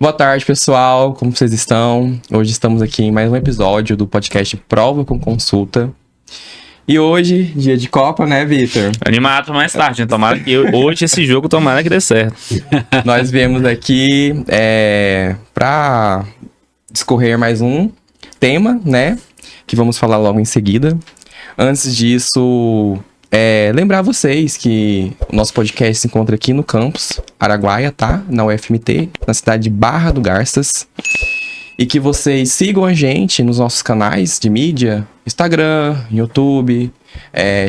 Boa tarde, pessoal. Como vocês estão? Hoje estamos aqui em mais um episódio do podcast Prova com Consulta. E hoje, dia de Copa, né, Vitor? Animado pra mais tarde, né? Tomara que hoje esse jogo tomara que dê certo. Nós viemos aqui para discorrer mais um tema, né? Que vamos falar logo em seguida. Antes disso, lembrar vocês que o nosso podcast se encontra aqui no campus Araguaia, tá? Na UFMT, na cidade de Barra do Garças. E que vocês sigam a gente nos nossos canais de mídia, Instagram, YouTube,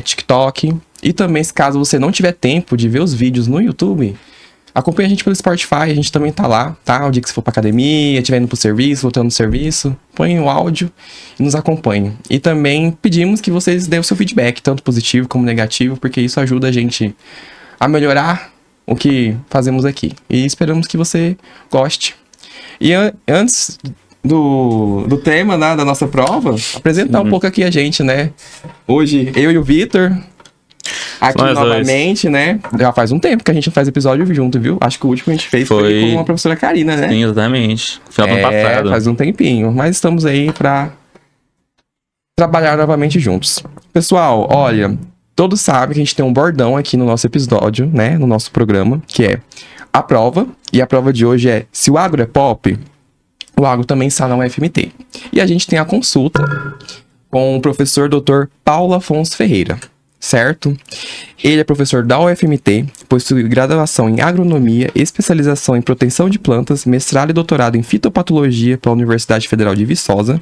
TikTok. E também, se caso você não tiver tempo de ver os vídeos no YouTube, acompanhe a gente pelo Spotify, a gente também tá lá, tá? O dia que você for pra academia, estiver indo pro serviço, voltando do serviço, põe o áudio e nos acompanhe. E também pedimos que vocês dêem o seu feedback, tanto positivo como negativo, porque isso ajuda a gente a melhorar o que fazemos aqui. E esperamos que você goste. E antes do tema, né, da nossa prova, apresentar um pouco aqui a gente, né? Hoje, eu e o Vitor, aqui Nós novamente, né? Já faz um tempo que a gente não faz episódio junto, viu? Acho que o último que a gente fez foi com a professora Karina, né? Sim, exatamente. Final do ano passado. Faz um tempinho, mas estamos aí pra trabalhar novamente juntos. Pessoal, olha, todos sabem que a gente tem um bordão aqui no nosso episódio, né? No nosso programa, que é a prova. E a prova de hoje é: se o agro é pop, o agro também está na UFMT. E a gente tem a consulta com o professor Dr. Paulo Afonso Ferreira, certo? Ele é professor da UFMT, possui graduação em agronomia, especialização em proteção de plantas, mestrado e doutorado em fitopatologia pela Universidade Federal de Viçosa.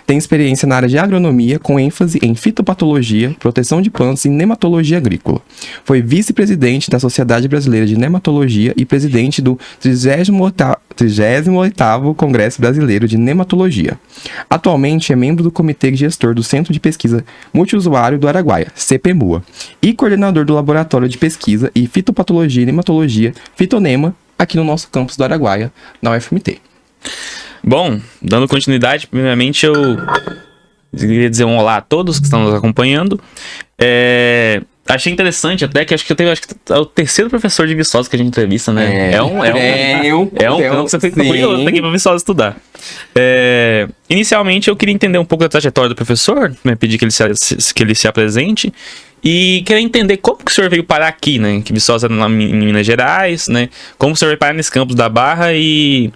Tem experiência na área de agronomia, com ênfase em fitopatologia, proteção de plantas e nematologia agrícola. Foi vice-presidente da Sociedade Brasileira de Nematologia e presidente do 38º Congresso Brasileiro de Nematologia. Atualmente é membro do Comitê Gestor do Centro de Pesquisa Multiusuário do Araguaia, CPMUA, e coordenador do Laboratório de Pesquisa e Fitopatologia e Nematologia, Fitonema, aqui no nosso campus do Araguaia, na UFMT. Bom, dando continuidade, primeiramente eu queria dizer um olá a todos que estão nos acompanhando. Achei interessante até que acho que é o terceiro professor de Viçosa que a gente entrevista, né? É um campo que você tem que ir pra Viçosa estudar. Inicialmente eu queria entender um pouco da trajetória do professor, né? Pedir que ele se apresente. E queria entender como que o senhor veio parar aqui, né? Que Viçosa em Minas Gerais, né? Como o senhor veio parar nesse campus da Barra e...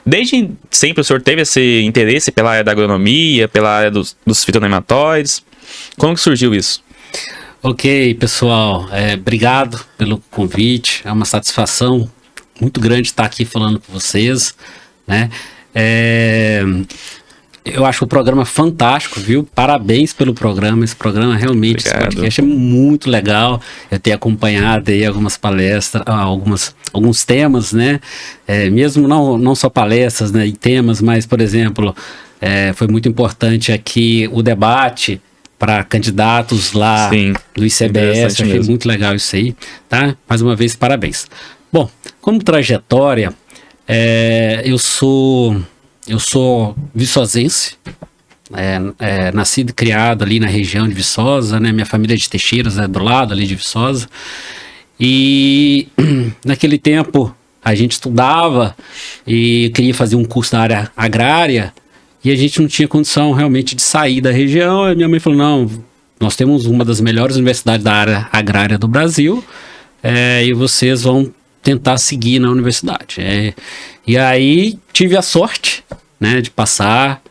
Desde sempre o senhor teve esse interesse pela área da agronomia, pela área dos fitonematóides. Como que surgiu isso? Ok, pessoal. Obrigado pelo convite. É uma satisfação muito grande estar aqui falando com vocês, né? Eu acho o programa fantástico, viu? Parabéns pelo programa. Esse programa realmente, esse podcast é muito legal. Eu tenho acompanhado aí algumas palestras, alguns temas, né? Mesmo não só palestras, né, e temas, mas, por exemplo, foi muito importante aqui o debate para candidatos lá do ICBS. Achei muito legal isso aí, tá? Mais uma vez, parabéns. Bom, como trajetória, eu sou viçosense, nascido e criado ali na região de Viçosa, né? Minha família é de Teixeiras, do lado ali de Viçosa. E naquele tempo a gente estudava e queria fazer um curso na área agrária e a gente não tinha condição realmente de sair da região. E minha mãe falou: não, nós temos uma das melhores universidades da área agrária do Brasil, e vocês vão tentar seguir na universidade. E aí tive a sorte, né, de passar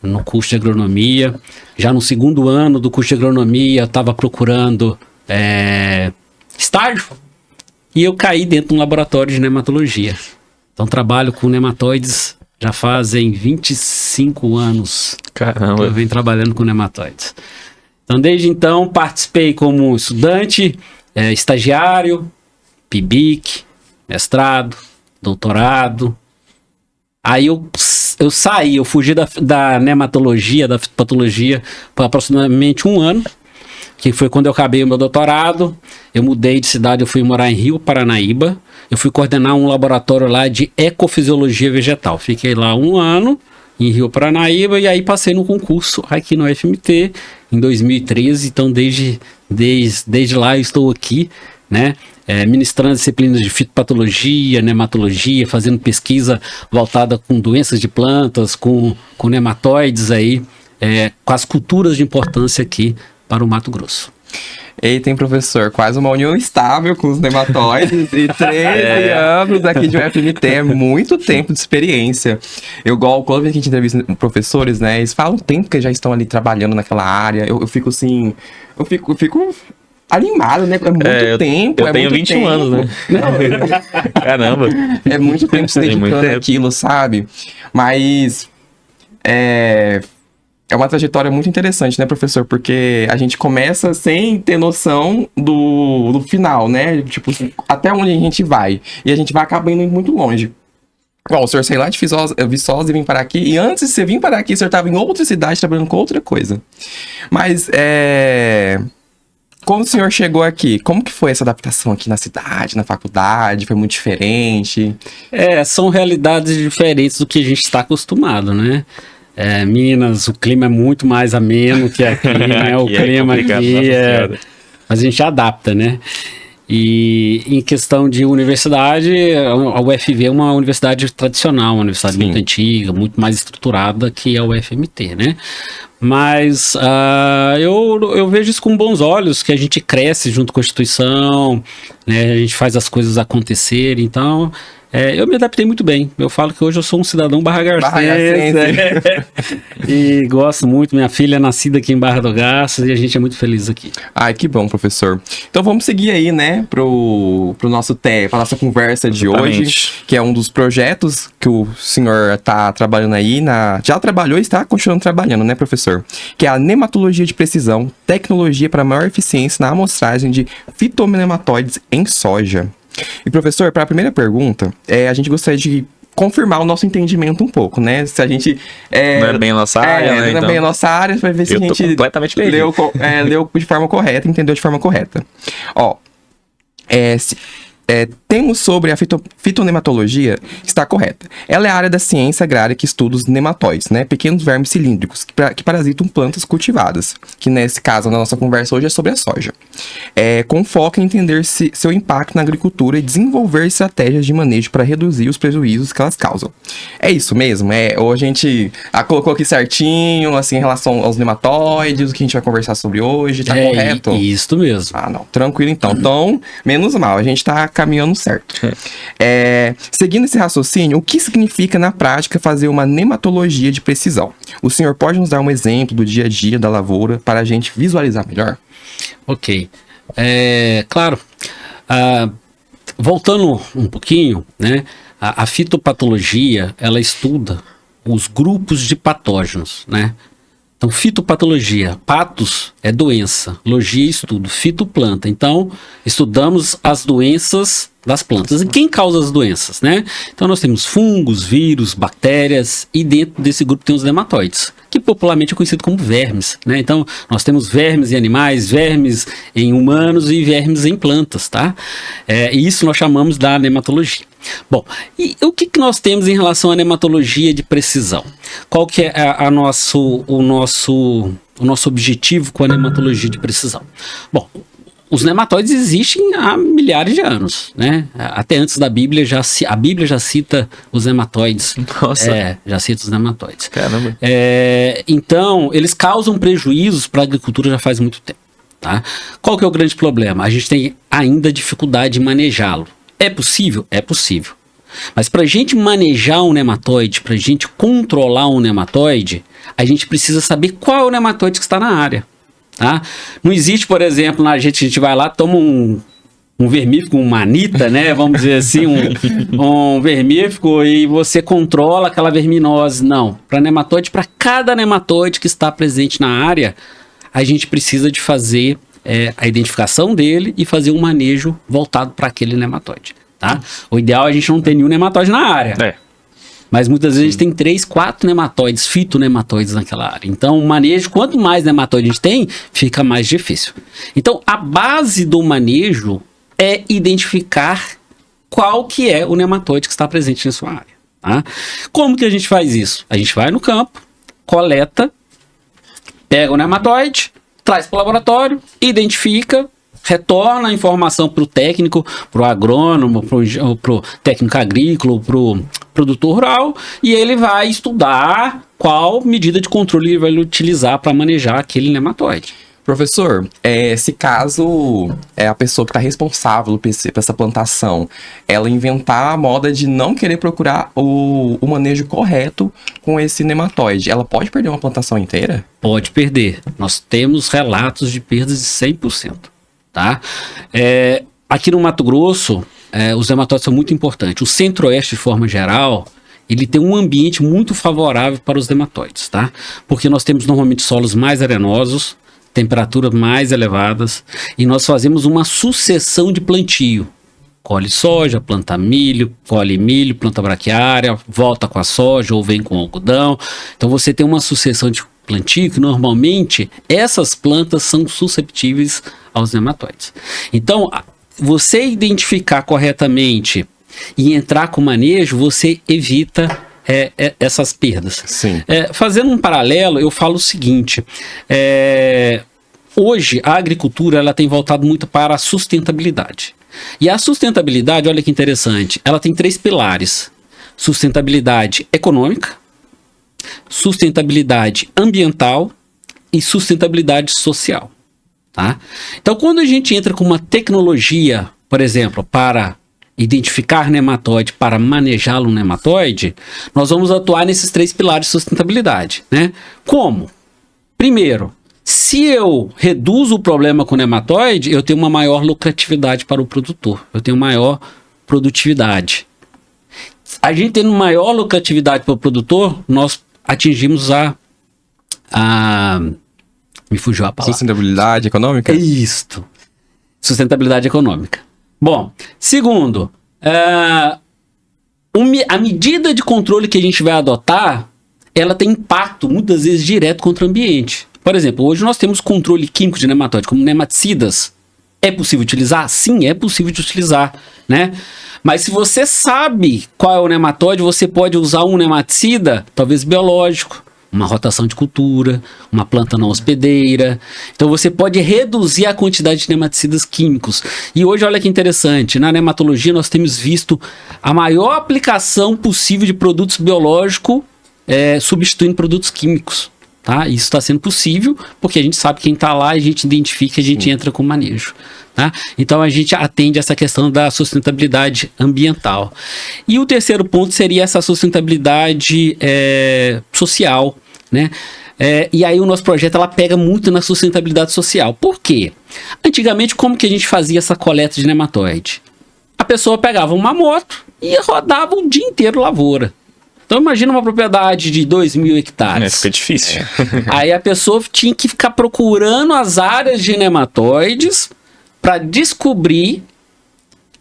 no curso de agronomia. Já no segundo ano do curso de agronomia eu estava procurando estágio e eu caí dentro de um laboratório de nematologia. Então trabalho com nematóides já fazem 25 anos. Caramba! Que eu venho trabalhando com nematóides. Então desde então participei como estudante, estagiário, PIBIC, mestrado, doutorado. Aí eu saí, eu fugi da nematologia, da fitopatologia por aproximadamente um ano, que foi quando eu acabei o meu doutorado. Eu mudei de cidade, eu fui morar em Rio Paranaíba. Eu fui coordenar um laboratório lá de ecofisiologia vegetal. Fiquei lá um ano em Rio Paranaíba e aí passei no concurso aqui no UFMT em 2013. Então desde lá eu estou aqui, né? Ministrando disciplinas de fitopatologia, nematologia, fazendo pesquisa voltada com doenças de plantas, com nematóides aí, com as culturas de importância aqui para o Mato Grosso. Eita, hein, professor, quase uma união estável com os nematóides e 13 anos aqui de UFMT, é muito tempo de experiência. Quando a gente entrevista professores, né, eles falam o tempo que já estão ali trabalhando naquela área, eu fico assim, eu fico animado, né, é muito tempo. Eu tenho 21 anos, né? Caramba. É muito tempo se dedicando àquilo, sabe? Mas, é uma trajetória muito interessante, né, professor? Porque a gente começa sem ter noção do final, né? Tipo, até onde a gente vai. E a gente vai acabando indo muito longe. Bom, o senhor saiu lá de Viçosa e vim para aqui. E antes de você vir para aqui, o senhor estava em outra cidade trabalhando com outra coisa. Mas, quando o senhor chegou aqui, como que foi essa adaptação aqui na cidade, na faculdade? Foi muito diferente? São realidades diferentes do que a gente está acostumado, né? Minas, o clima é muito mais ameno que aqui, né? O clima aqui mas a gente adapta, né? E em questão de universidade, a UFV é uma universidade tradicional, uma universidade muito antiga, muito mais estruturada que a UFMT, né? Mas eu vejo isso com bons olhos, que a gente cresce junto com a instituição, né? A gente faz as coisas acontecerem, então... eu me adaptei muito bem. Eu falo que hoje eu sou um cidadão barra-garcense. E gosto muito. Minha filha é nascida aqui em Barra do Garças e a gente é muito feliz aqui. Ai, que bom, professor. Então vamos seguir aí, né, pro nosso pra nossa conversa de hoje, que é um dos projetos que o senhor tá trabalhando aí, já trabalhou e está continuando trabalhando, né, professor? Que é a nematologia de precisão, tecnologia para maior eficiência na amostragem de fitonematóides em soja. E, professor, para a primeira pergunta, a gente gostaria de confirmar o nosso entendimento um pouco, né? Se a gente... não é bem a nossa área, né? Não é bem a nossa área, vai ver se a gente leu de forma correta, entendeu de forma correta. Ó, temos sobre a fitonematologia, está correta. Ela é a área da ciência agrária que estuda os nematóides, né? Pequenos vermes cilíndricos que parasitam plantas cultivadas. Que nesse caso, na nossa conversa hoje, é sobre a soja. Com foco em entender seu impacto na agricultura e desenvolver estratégias de manejo para reduzir os prejuízos que elas causam. É isso mesmo? Ou a gente colocou aqui certinho, assim, em relação aos nematóides, o que a gente vai conversar sobre hoje, tá correto? Isso mesmo. Não, tranquilo então. Então, menos mal, a gente tá caminhando certo. Seguindo esse raciocínio, o que significa na prática fazer uma nematologia de precisão? O senhor pode nos dar um exemplo do dia a dia da lavoura para a gente visualizar melhor? Ok. Claro. Voltando um pouquinho, né? A fitopatologia, ela estuda os grupos de patógenos, né? Então, fitopatologia, patos é doença, logia é estudo, fitoplanta. Então, estudamos as doenças das plantas. E quem causa as doenças, né? Então, nós temos fungos, vírus, bactérias e dentro desse grupo tem os nematóides, que popularmente é conhecido como vermes, né? Então, nós temos vermes em animais, vermes em humanos e vermes em plantas, tá? E isso nós chamamos da nematologia. Bom, e o que nós temos em relação à nematologia de precisão? Qual que é o nosso objetivo com a nematologia de precisão? Bom, os nematóides existem há milhares de anos, né? Até antes da Bíblia, a Bíblia já cita os nematóides. Nossa. Já cita os nematóides. Caramba. Então, eles causam prejuízos para a agricultura já faz muito tempo, tá? Qual que é o grande problema? A gente tem ainda dificuldade em manejá-lo. É possível? É possível. Mas para a gente manejar um nematóide, para a gente controlar um nematóide, a gente precisa saber qual é o nematóide que está na área. Tá? Não existe, por exemplo, a gente vai lá, toma um vermífugo, uma manita, né? Vamos dizer assim, um vermífugo e você controla aquela verminose. Não. Para nematóide, para cada nematóide que está presente na área, a gente precisa de fazer a identificação dele e fazer um manejo voltado para aquele nematóide, tá? O ideal é a gente não ter nenhum nematóide na área. Mas muitas vezes a gente tem 3, 4 nematóides, fitonematóides naquela área. Então o manejo, quanto mais nematóide a gente tem, fica mais difícil. Então a base do manejo é identificar qual que é o nematóide que está presente na sua área, tá? Como que a gente faz isso? A gente vai no campo, coleta, pega o nematóide, traz para o laboratório, identifica, retorna a informação para o técnico, para o agrônomo, para o técnico agrícola, para o produtor rural, e ele vai estudar qual medida de controle ele vai utilizar para manejar aquele nematóide. Professor, se caso a pessoa que está responsável por essa plantação, ela inventar a moda de não querer procurar o manejo correto com esse nematóide, ela pode perder uma plantação inteira? Pode perder. Nós temos relatos de perdas de 100%. Tá? Aqui no Mato Grosso, os nematóides são muito importantes. O Centro-Oeste, de forma geral, ele tem um ambiente muito favorável para os nematóides, tá? Porque nós temos normalmente solos mais arenosos, temperaturas mais elevadas, e nós fazemos uma sucessão de plantio. Colhe soja, planta milho, colhe milho, planta braquiária, volta com a soja ou vem com algodão. Então você tem uma sucessão de plantio que normalmente essas plantas são susceptíveis aos nematóides. Então, você identificar corretamente e entrar com manejo, você evita essas perdas. Sim. Fazendo um paralelo, eu falo o seguinte: hoje a agricultura ela tem voltado muito para a sustentabilidade. E a sustentabilidade, olha que interessante, ela tem 3 pilares: sustentabilidade econômica, sustentabilidade ambiental e sustentabilidade social. Tá? Então, quando a gente entra com uma tecnologia, por exemplo, para identificar nematóide, para manejá-lo nematóide, nós vamos atuar nesses 3 pilares de sustentabilidade, né? Como? Primeiro, se eu reduzo o problema com o nematóide, eu tenho uma maior lucratividade para o produtor, eu tenho maior produtividade. A gente tendo maior lucratividade para o produtor, nós atingimos me fugiu a palavra. Sustentabilidade econômica? Isto. Sustentabilidade econômica. Bom, segundo, a medida de controle que a gente vai adotar, ela tem impacto, muitas vezes, direto contra o ambiente. Por exemplo, hoje nós temos controle químico de nematóide, como nematicidas. É possível utilizar? Sim, é possível de utilizar, né? Mas se você sabe qual é o nematóide, você pode usar um nematicida, talvez biológico, uma rotação de cultura, uma planta não hospedeira. Então você pode reduzir a quantidade de nematicidas químicos. E hoje, olha que interessante, na nematologia nós temos visto a maior aplicação possível de produtos biológicos substituindo produtos químicos. Tá? Isso está sendo possível porque a gente sabe quem está lá, a gente identifica, a gente entra com manejo. Tá? Então a gente atende essa questão da sustentabilidade ambiental. E o terceiro ponto seria essa sustentabilidade social, né? E aí o nosso projeto ela pega muito na sustentabilidade social. Por quê? Antigamente, como que a gente fazia essa coleta de nematóide? A pessoa pegava uma moto e rodava o dia inteiro lavoura. Então imagina uma propriedade de 2.000 hectares. Fica difícil. Aí a pessoa tinha que ficar procurando as áreas de nematóides para descobrir.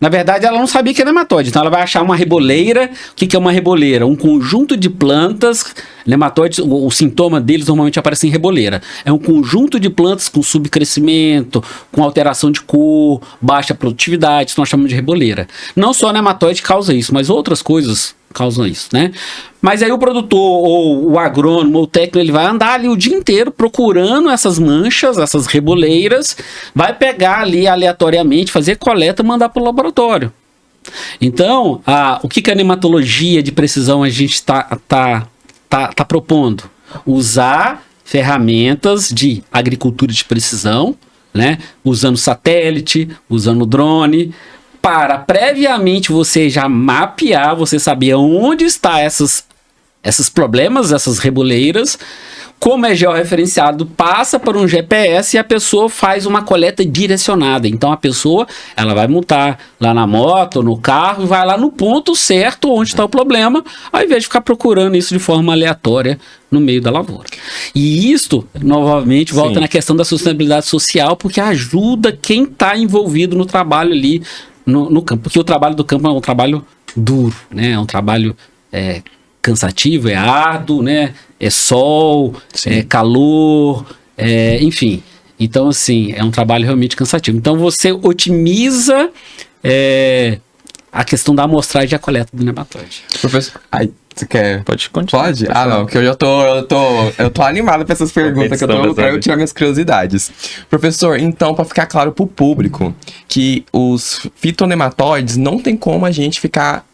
Na verdade, ela não sabia que era nematóide, então ela vai achar uma reboleira. O que é uma reboleira? Um conjunto de plantas, nematóides, o sintoma deles normalmente aparece em reboleira. É um conjunto de plantas com subcrescimento, com alteração de cor, baixa produtividade, isso nós chamamos de reboleira. Não só nematóide causa isso, mas outras coisas causam isso, né? Mas aí o produtor, ou o agrônomo, ou o técnico, ele vai andar ali o dia inteiro procurando essas manchas, essas reboleiras, vai pegar ali aleatoriamente, fazer coleta e mandar para o laboratório. Então, o que a nematologia de precisão a gente tá propondo? Usar ferramentas de agricultura de precisão, né? Usando satélite, usando drone, para previamente você já mapear, você saber onde está esses problemas, essas reboleiras, como é georreferenciado, passa por um GPS e a pessoa faz uma coleta direcionada. Então a pessoa ela vai montar lá na moto, no carro, e vai lá no ponto certo onde está o problema, ao invés de ficar procurando isso de forma aleatória no meio da lavoura. E isto, novamente, volta na questão da sustentabilidade social, porque ajuda quem está envolvido no trabalho ali no campo. Porque o trabalho do campo é um trabalho duro, né? É um trabalho cansativo, é árduo, né? É sol, é calor, enfim. Então, assim, é um trabalho realmente cansativo. Então, você otimiza a questão da amostragem e a coleta do nematóide. Professor, Você quer? Pode continuar. Pode? Ah, não, porque eu tô animado pra essas perguntas, pra eu tirar minhas curiosidades. Professor, então, pra ficar claro pro público, que os fitonematóides não tem como a gente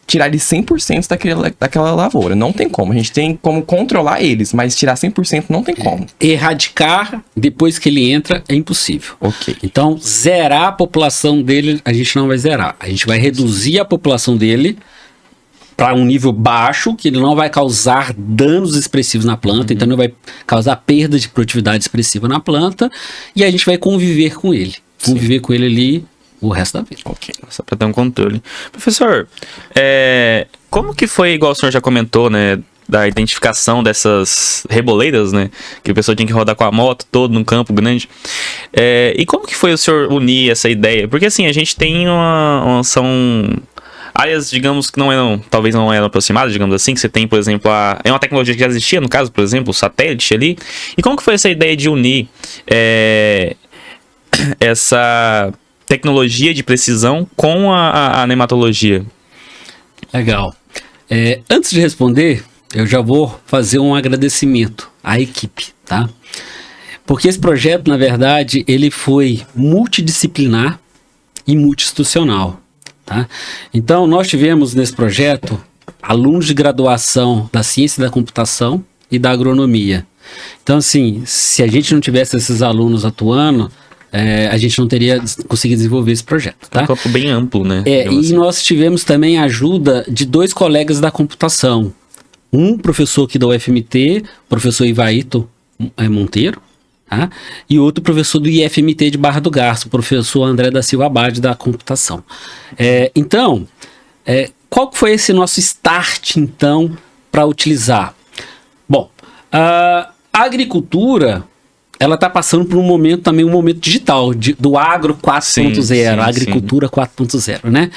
tirar eles 100% daquela lavoura. Não tem como. A gente tem como controlar eles, mas tirar 100% não tem como. Erradicar depois que ele entra é impossível. Ok. Então, zerar a população dele, a gente não vai zerar. A gente vai reduzir a população dele para um nível baixo, que ele não vai causar danos expressivos na planta, então não vai causar perda de produtividade expressiva na planta, e a gente vai conviver com ele. Conviver com ele ali o resto da vida. Ok, só para ter um controle. Professor, como que foi, igual o senhor já comentou, né, da identificação dessas reboleiras, né, que a pessoa tinha que rodar com a moto todo num campo grande, e como que foi o senhor unir essa ideia? Porque assim, a gente tem são áreas, digamos, que talvez não eram aproximadas, digamos assim, que você tem, por exemplo, é uma tecnologia que já existia, no caso, por exemplo, o satélite ali. E como que foi essa ideia de unir essa tecnologia de precisão com a nematologia? Legal. Antes de responder, eu já vou fazer um agradecimento à equipe, tá? Porque esse projeto, na verdade, ele foi multidisciplinar e multi-institucional. Tá? Então, nós tivemos nesse projeto alunos de graduação da ciência da computação e da agronomia. Então, assim, se a gente não tivesse esses alunos atuando, a gente não teria conseguido desenvolver esse projeto. Tá? Um campo bem amplo, né? E nós tivemos também a ajuda de 2 colegas da computação. Um professor aqui da UFMT, o professor Ivaíto Monteiro, tá? E outro professor do IFMT de Barra do Garça, o professor André da Silva Abade, da computação. Então, qual que foi esse nosso start, então, para utilizar? Bom, a agricultura, ela está passando por um momento digital, do agro 4.0, a agricultura 4.0, né?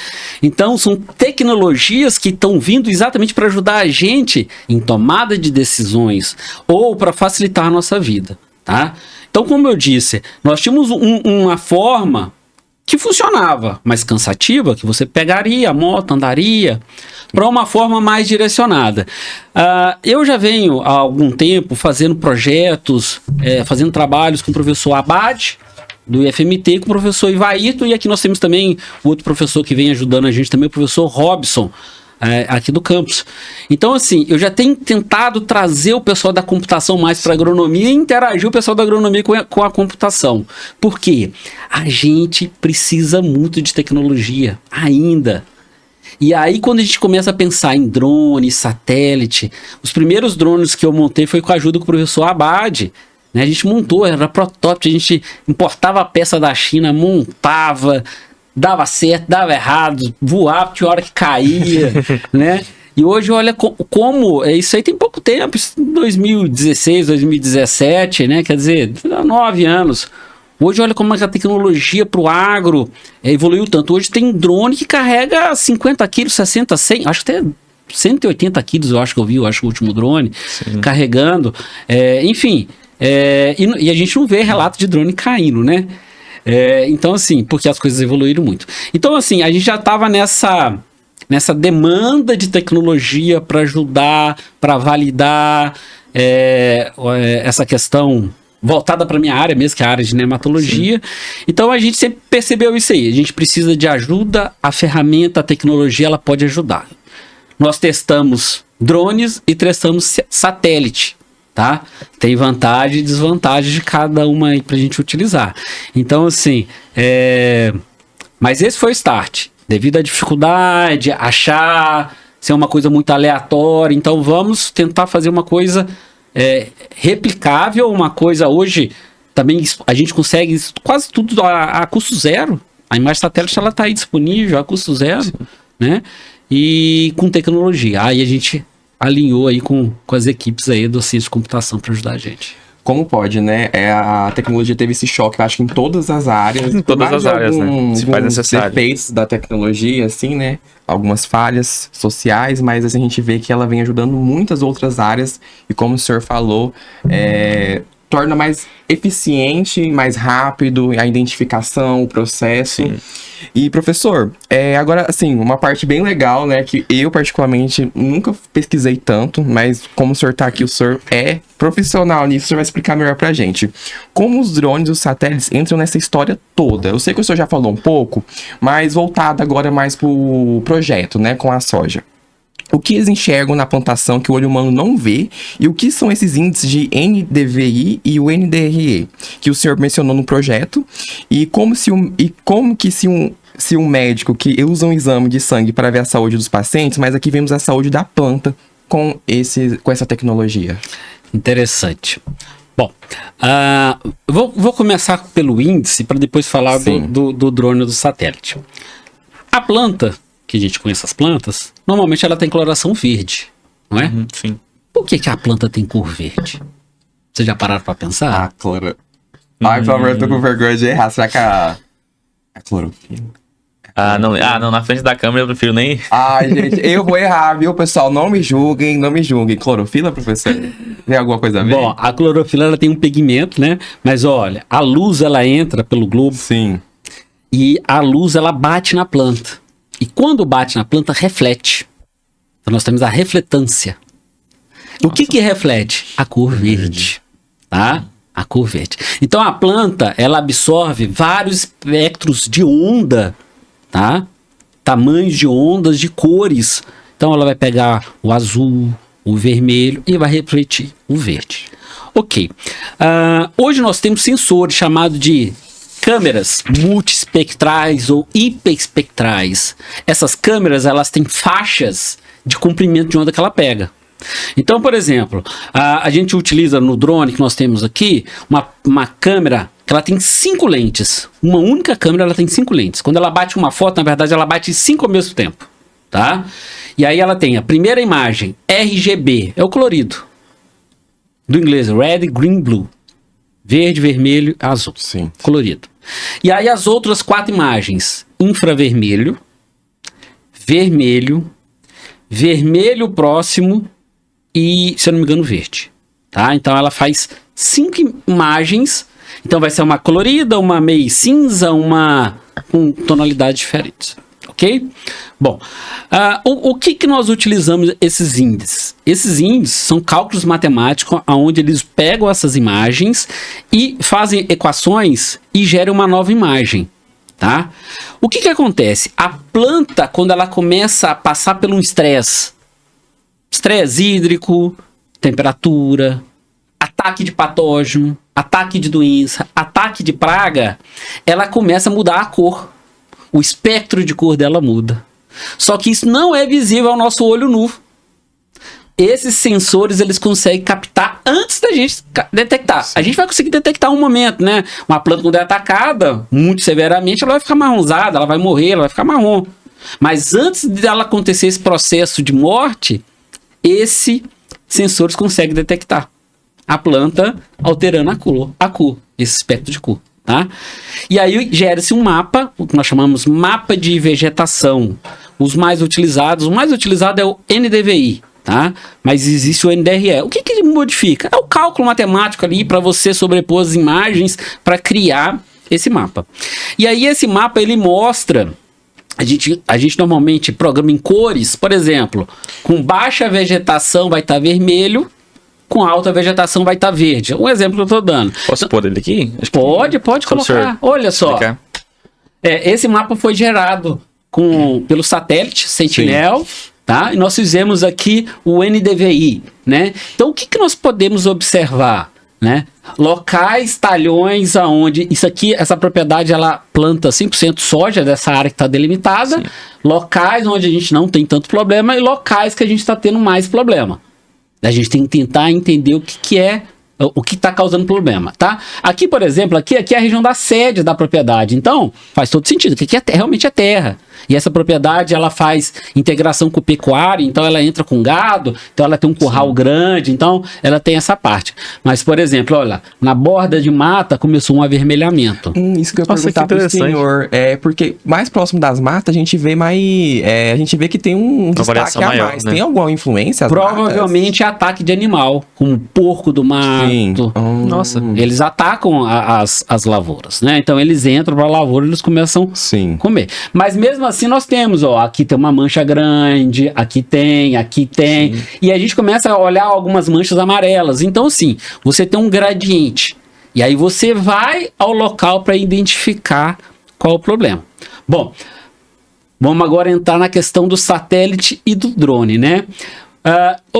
Então, são tecnologias que estão vindo exatamente para ajudar a gente em tomada de decisões ou para facilitar a nossa vida. Tá? Então, como eu disse, nós tínhamos uma forma que funcionava, mas cansativa, que você pegaria a moto, andaria, para uma forma mais direcionada. Eu já venho há algum tempo fazendo projetos, fazendo trabalhos com o professor Abade, do IFMT, com o professor Ivaíto, e aqui nós temos também o outro professor que vem ajudando a gente também, o professor Robson, aqui do campus. Então, assim, eu já tenho tentado trazer o pessoal da computação mais para a agronomia e interagir o pessoal da agronomia com a computação. Por quê? A gente precisa muito de tecnologia ainda. E aí, quando a gente começa a pensar em drone, satélite, os primeiros drones que eu montei foi com a ajuda do professor Abade. Né? A gente montou, era protótipo, a gente importava a peça da China, montava, dava certo, dava errado, voava, tinha hora que caía, né? E hoje, olha como isso aí tem pouco tempo, isso 2016, 2017, né? Quer dizer, 9 anos. Hoje, olha como a tecnologia para o agro evoluiu tanto. Hoje tem drone que carrega 50 quilos, 60, 100, acho que até 180 quilos, eu acho que o último drone, carregando. Enfim, e a gente não vê relato de drone caindo, né? Então, assim, porque as coisas evoluíram muito. Então, assim, a gente já estava nessa demanda de tecnologia para ajudar, para validar essa questão voltada para minha área mesmo, que é a área de nematologia. Sim. Então, a gente sempre percebeu isso aí. A gente precisa de ajuda, a ferramenta, a tecnologia, ela pode ajudar. Nós testamos drones e testamos satélite. Tá? Tem vantagem e desvantagem de cada uma aí pra gente utilizar. Então, assim, mas esse foi o start. Devido à dificuldade, achar, ser uma coisa muito aleatória. Então, vamos tentar fazer uma coisa replicável, uma coisa hoje, também a gente consegue quase tudo a custo zero. A imagem satélite, ela tá aí disponível a custo zero, né? E com tecnologia. Aí a gente alinhou aí com as equipes aí do ciência de computação para ajudar a gente. Como pode, né? A tecnologia teve esse choque, eu acho que em todas as áreas. Em todas as áreas, né? Se faz necessário. Defeitos da tecnologia, assim, né? Algumas falhas sociais, mas assim, a gente vê que ela vem ajudando muitas outras áreas. E como o senhor falou, torna mais eficiente, mais rápido a identificação, o processo. Sim. E, professor, agora, assim, uma parte bem legal, né, que eu, particularmente, nunca pesquisei tanto, mas como o senhor tá aqui, o senhor é profissional nisso, o senhor vai explicar melhor pra gente. Como os drones e os satélites entram nessa história toda? Eu sei que o senhor já falou um pouco, mas voltado agora mais pro projeto, né, com a soja. O que eles enxergam na plantação que o olho humano não vê e o que são esses índices de NDVI e o NDRE que o senhor mencionou no projeto e se um médico que usa um exame de sangue para ver a saúde dos pacientes, mas aqui vemos a saúde da planta com essa tecnologia. Interessante. Bom, vou começar pelo índice para depois falar do drone do satélite. A planta, que a gente conhece as plantas, normalmente ela tem coloração verde, não é? Sim. Por que a planta tem cor verde? Vocês já pararam para pensar? Cloro. Ai, por favor, eu tô com vergonha de errar. Será que a clorofila? Não, na frente da câmera eu prefiro nem... Ai, gente, eu vou errar, viu, pessoal? Não me julguem. Clorofila, professor? Tem alguma coisa a ver? Bom, a clorofila ela tem um pigmento, né? Mas olha, a luz ela entra pelo globo. Sim. E a luz ela bate na planta. E quando bate na planta, reflete. Então nós temos a refletância. O que reflete? A cor verde, tá? A cor verde. Então a planta, ela absorve vários espectros de onda, tá? Tamanhos de ondas, de cores. Então ela vai pegar o azul, o vermelho e vai refletir o verde. Ok. Hoje nós temos sensores chamados de câmeras multiespectrais ou hiperespectrais. Essas câmeras, elas têm faixas de comprimento de onda que ela pega. Então, por exemplo, a gente utiliza no drone que nós temos aqui uma câmera que ela tem 5 lentes. Uma única câmera, ela tem 5 lentes. Quando ela bate uma foto, na verdade, ela bate 5 ao mesmo tempo, tá? E aí ela tem a primeira imagem, RGB, é o colorido. Do inglês, Red, Green, Blue. Verde, vermelho, azul. Sim. Colorido. E aí as outras 4 imagens, infravermelho, vermelho, vermelho próximo e, se eu não me engano, verde. Tá? Então ela faz 5 imagens. Então vai ser uma colorida, uma meio cinza, uma com tonalidades diferentes. Ok? Bom, o que nós utilizamos esses índices? Esses índices são cálculos matemáticos onde eles pegam essas imagens e fazem equações e geram uma nova imagem. Tá? O que acontece? A planta, quando ela começa a passar por um estresse hídrico, temperatura, ataque de patógeno, ataque de doença, ataque de praga, ela começa a mudar a cor. O espectro de cor dela muda. Só que isso não é visível ao nosso olho nu. Esses sensores, eles conseguem captar antes da gente detectar. Sim. A gente vai conseguir detectar um momento, né? Uma planta quando é atacada, muito severamente, ela vai ficar marronzada, ela vai morrer, ela vai ficar marrom. Mas antes dela acontecer esse processo de morte, esses sensores conseguem detectar a planta alterando a cor, esse espectro de cor. Tá? E aí gera-se um mapa, o que nós chamamos mapa de vegetação. O mais utilizado é o NDVI, tá? Mas existe o NDRE. O que ele modifica? É o cálculo matemático ali para você sobrepor as imagens para criar esse mapa. E aí esse mapa ele mostra, a gente normalmente programa em cores, por exemplo, com baixa vegetação vai estar vermelho, com alta vegetação vai estar verde. Um exemplo que eu estou dando. Posso pôr ele aqui? Pode colocar. Olha só. Esse mapa foi gerado pelo satélite Sentinel, tá? E nós fizemos aqui o NDVI, né? Então, o que nós podemos observar, né? Locais, talhões, aonde... essa propriedade, ela planta 100% soja dessa área que está delimitada. Sim. Locais onde a gente não tem tanto problema e locais que a gente está tendo mais problema. A gente tem que tentar entender o que está causando problema, tá? Aqui, por exemplo, aqui é a região da sede da propriedade. Então, faz todo sentido, que aqui realmente é terra. E essa propriedade, ela faz integração com o pecuário, então ela entra com gado, então ela tem um curral grande, então ela tem essa parte. Mas, por exemplo, olha, na borda de mata começou um avermelhamento. Isso que eu ia perguntar pro senhor. Porque mais próximo das matas, a gente vê a gente vê que tem um destaque a mais. Né? Tem alguma influência? Provavelmente é ataque de animal, como porco do mato, Sim. Nossa. Eles atacam as lavouras, né? Então eles entram para a lavoura e eles começam Sim. a comer. Mas mesmo assim nós temos, ó, aqui tem uma mancha grande, aqui tem. Sim. E a gente começa a olhar algumas manchas amarelas. Então, assim, você tem um gradiente. E aí você vai ao local para identificar qual o problema. Bom, vamos agora entrar na questão do satélite e do drone, né?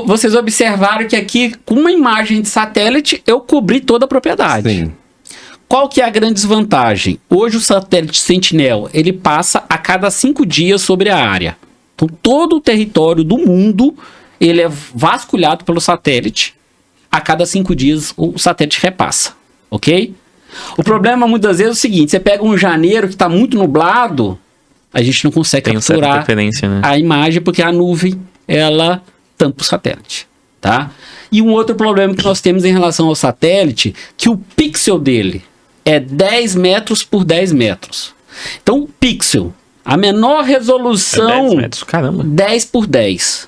Vocês observaram que aqui, com uma imagem de satélite, eu cobri toda a propriedade. Sim. Qual que é a grande desvantagem? Hoje o satélite Sentinel, ele passa a cada 5 dias sobre a área. Então, todo o território do mundo, ele é vasculhado pelo satélite. A cada 5 dias, o satélite repassa, ok? O problema, muitas vezes, é o seguinte, você pega um janeiro que está muito nublado, a gente não consegue Tem certa capturar interferência, né? a imagem, porque a nuvem, ela tampa o satélite, tá? E um outro problema que nós temos em relação ao satélite, que o pixel dele é 10 metros por 10 metros. Então, o pixel, a menor resolução, 10 metros, caramba. 10 por 10.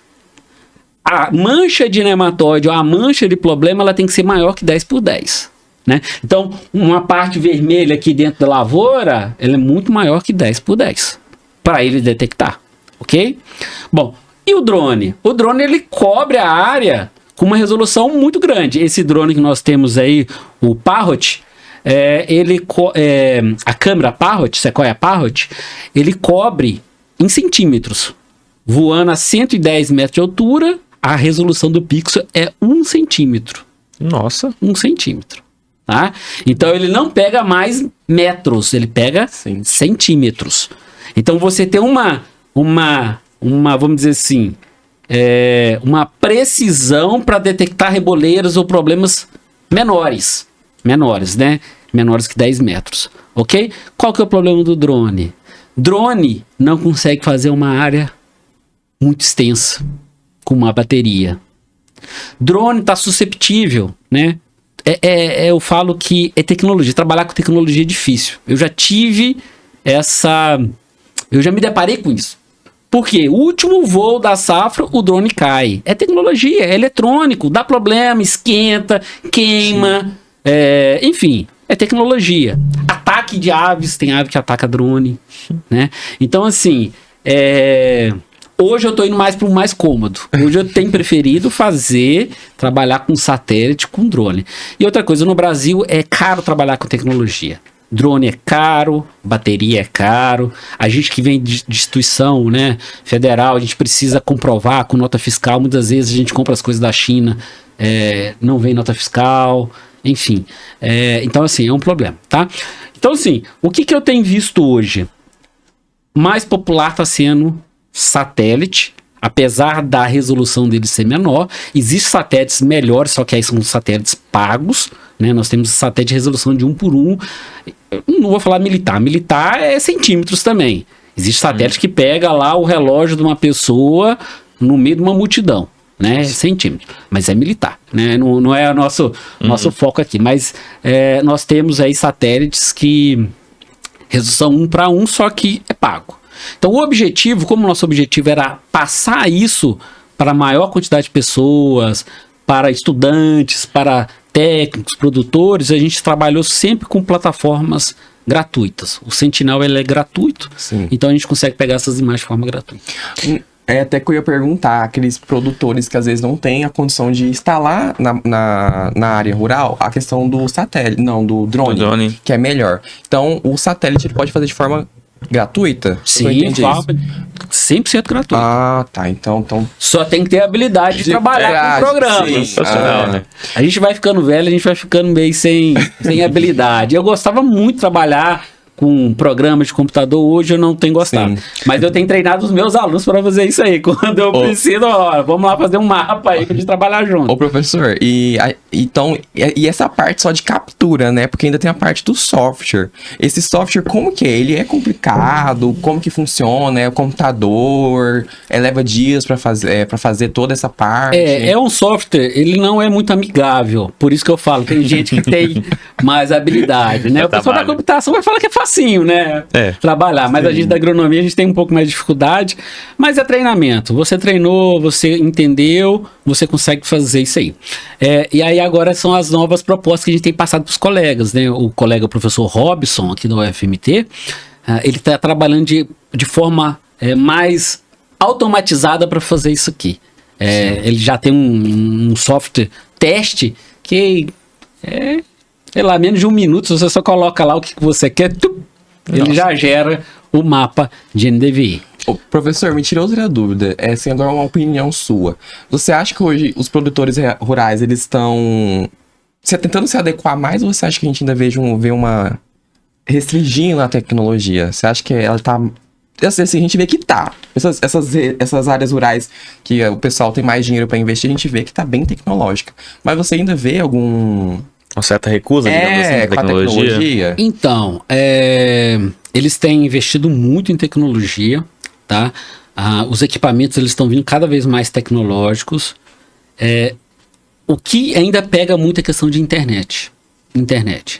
A mancha de nematóide ou a mancha de problema, ela tem que ser maior que 10 por 10. Né? Então, uma parte vermelha aqui dentro da lavoura, ela é muito maior que 10 por 10, para ele detectar, ok? Bom, e o drone? O drone, ele cobre a área com uma resolução muito grande. Esse drone que nós temos aí, o Parrot, a câmera Parrot, Sequoia Parrot, ele cobre em centímetros, voando a 110 metros de altura, a resolução do pixel é 1 centímetro. Nossa. 1 centímetro. Tá? Então ele não pega mais metros, ele pega centímetros. Então você tem uma vamos dizer assim, uma precisão para detectar reboleiros ou problemas menores, né? Menores que 10 metros, ok? Qual que é o problema do drone? Drone não consegue fazer uma área muito extensa com uma bateria. Drone está susceptível, né? Eu falo que é tecnologia, trabalhar com tecnologia é difícil. Eu já me deparei com isso. Por quê? O último voo da safra, o drone cai. É tecnologia, é eletrônico, dá problema, esquenta, queima, enfim, é tecnologia. Ataque de aves, tem ave que ataca drone, né? Então, assim, hoje eu tô indo mais para o mais cômodo. Hoje eu tenho preferido trabalhar com satélite, com drone. E outra coisa, no Brasil é caro trabalhar com tecnologia. Drone é caro, bateria é caro. A gente que vem de instituição, né, federal, a gente precisa comprovar com nota fiscal. Muitas vezes a gente compra as coisas da China, não vem nota fiscal, enfim. Então, assim, é um problema, tá? Então, assim, o que eu tenho visto hoje? Mais popular está sendo satélite, apesar da resolução dele ser menor. Existem satélites melhores, só que aí são satélites pagos, né? Nós temos satélite de resolução de 1 por 1. Não vou falar militar. Militar é centímetros também. Existe satélite que pega lá o relógio de uma pessoa no meio de uma multidão, né? Centímetro. Mas é militar, né? Não é o nosso foco aqui. Mas nós temos aí satélites que resolução 1 para 1, só que é pago. Então, o objetivo, como o nosso objetivo era passar isso para a maior quantidade de pessoas, para estudantes, para técnicos, produtores, a gente trabalhou sempre com plataformas gratuitas. O Sentinel, ele é gratuito, então a gente consegue pegar essas imagens de forma gratuita. Até que eu ia perguntar, aqueles produtores que às vezes não têm a condição de instalar na área rural, a questão do satélite, do drone, que é melhor. Então, o satélite ele pode fazer de forma gratuita? Sim, 100% gratuito. Ah, tá. Então... Só tem que ter habilidade de trabalhar com o programa. Né? A gente vai ficando velho, a gente vai ficando meio sem habilidade. Eu gostava muito de trabalhar com programas de computador, hoje eu não tenho gostado. Sim. Mas eu tenho treinado os meus alunos para fazer isso aí. Quando eu preciso, vamos lá fazer um mapa aí pra gente trabalhar junto. Ô, professor, então essa parte só de captura, né? Porque ainda tem a parte do software. Esse software, como que é? Ele é complicado? Como que funciona? É o computador? Leva dias para fazer toda essa parte? É um software, ele não é muito amigável. Por isso que eu falo, tem gente que tem mais habilidade, né? O pessoal da computação vai falar que é fácil facinho, né? Trabalhar. Mas a gente da agronomia, a gente tem um pouco mais de dificuldade. Mas é treinamento. Você treinou, você entendeu, você consegue fazer isso aí. E aí agora são as novas propostas que a gente tem passado para os colegas, né? O colega o professor Robson, aqui da UFMT, ele está trabalhando de forma mais automatizada para fazer isso aqui. Ele já tem um software teste que sei lá, menos de 1 minuto, você só coloca lá o que você quer, ele já gera o mapa de NDVI. Ô, professor, me tirou outra dúvida, assim, agora uma opinião sua. Você acha que hoje os produtores rurais, eles estão tentando se adequar mais, ou você acha que a gente ainda vê uma restringindo na tecnologia? Você acha que ela tá... Assim, a gente vê que tá. Essas áreas rurais que o pessoal tem mais dinheiro para investir, a gente vê que tá bem tecnológica. Mas você ainda vê uma certa recusa, digamos assim, com a tecnologia? Então, eles têm investido muito em tecnologia, tá? Os equipamentos, eles estão vindo cada vez mais tecnológicos. O que ainda pega muito é a questão de internet,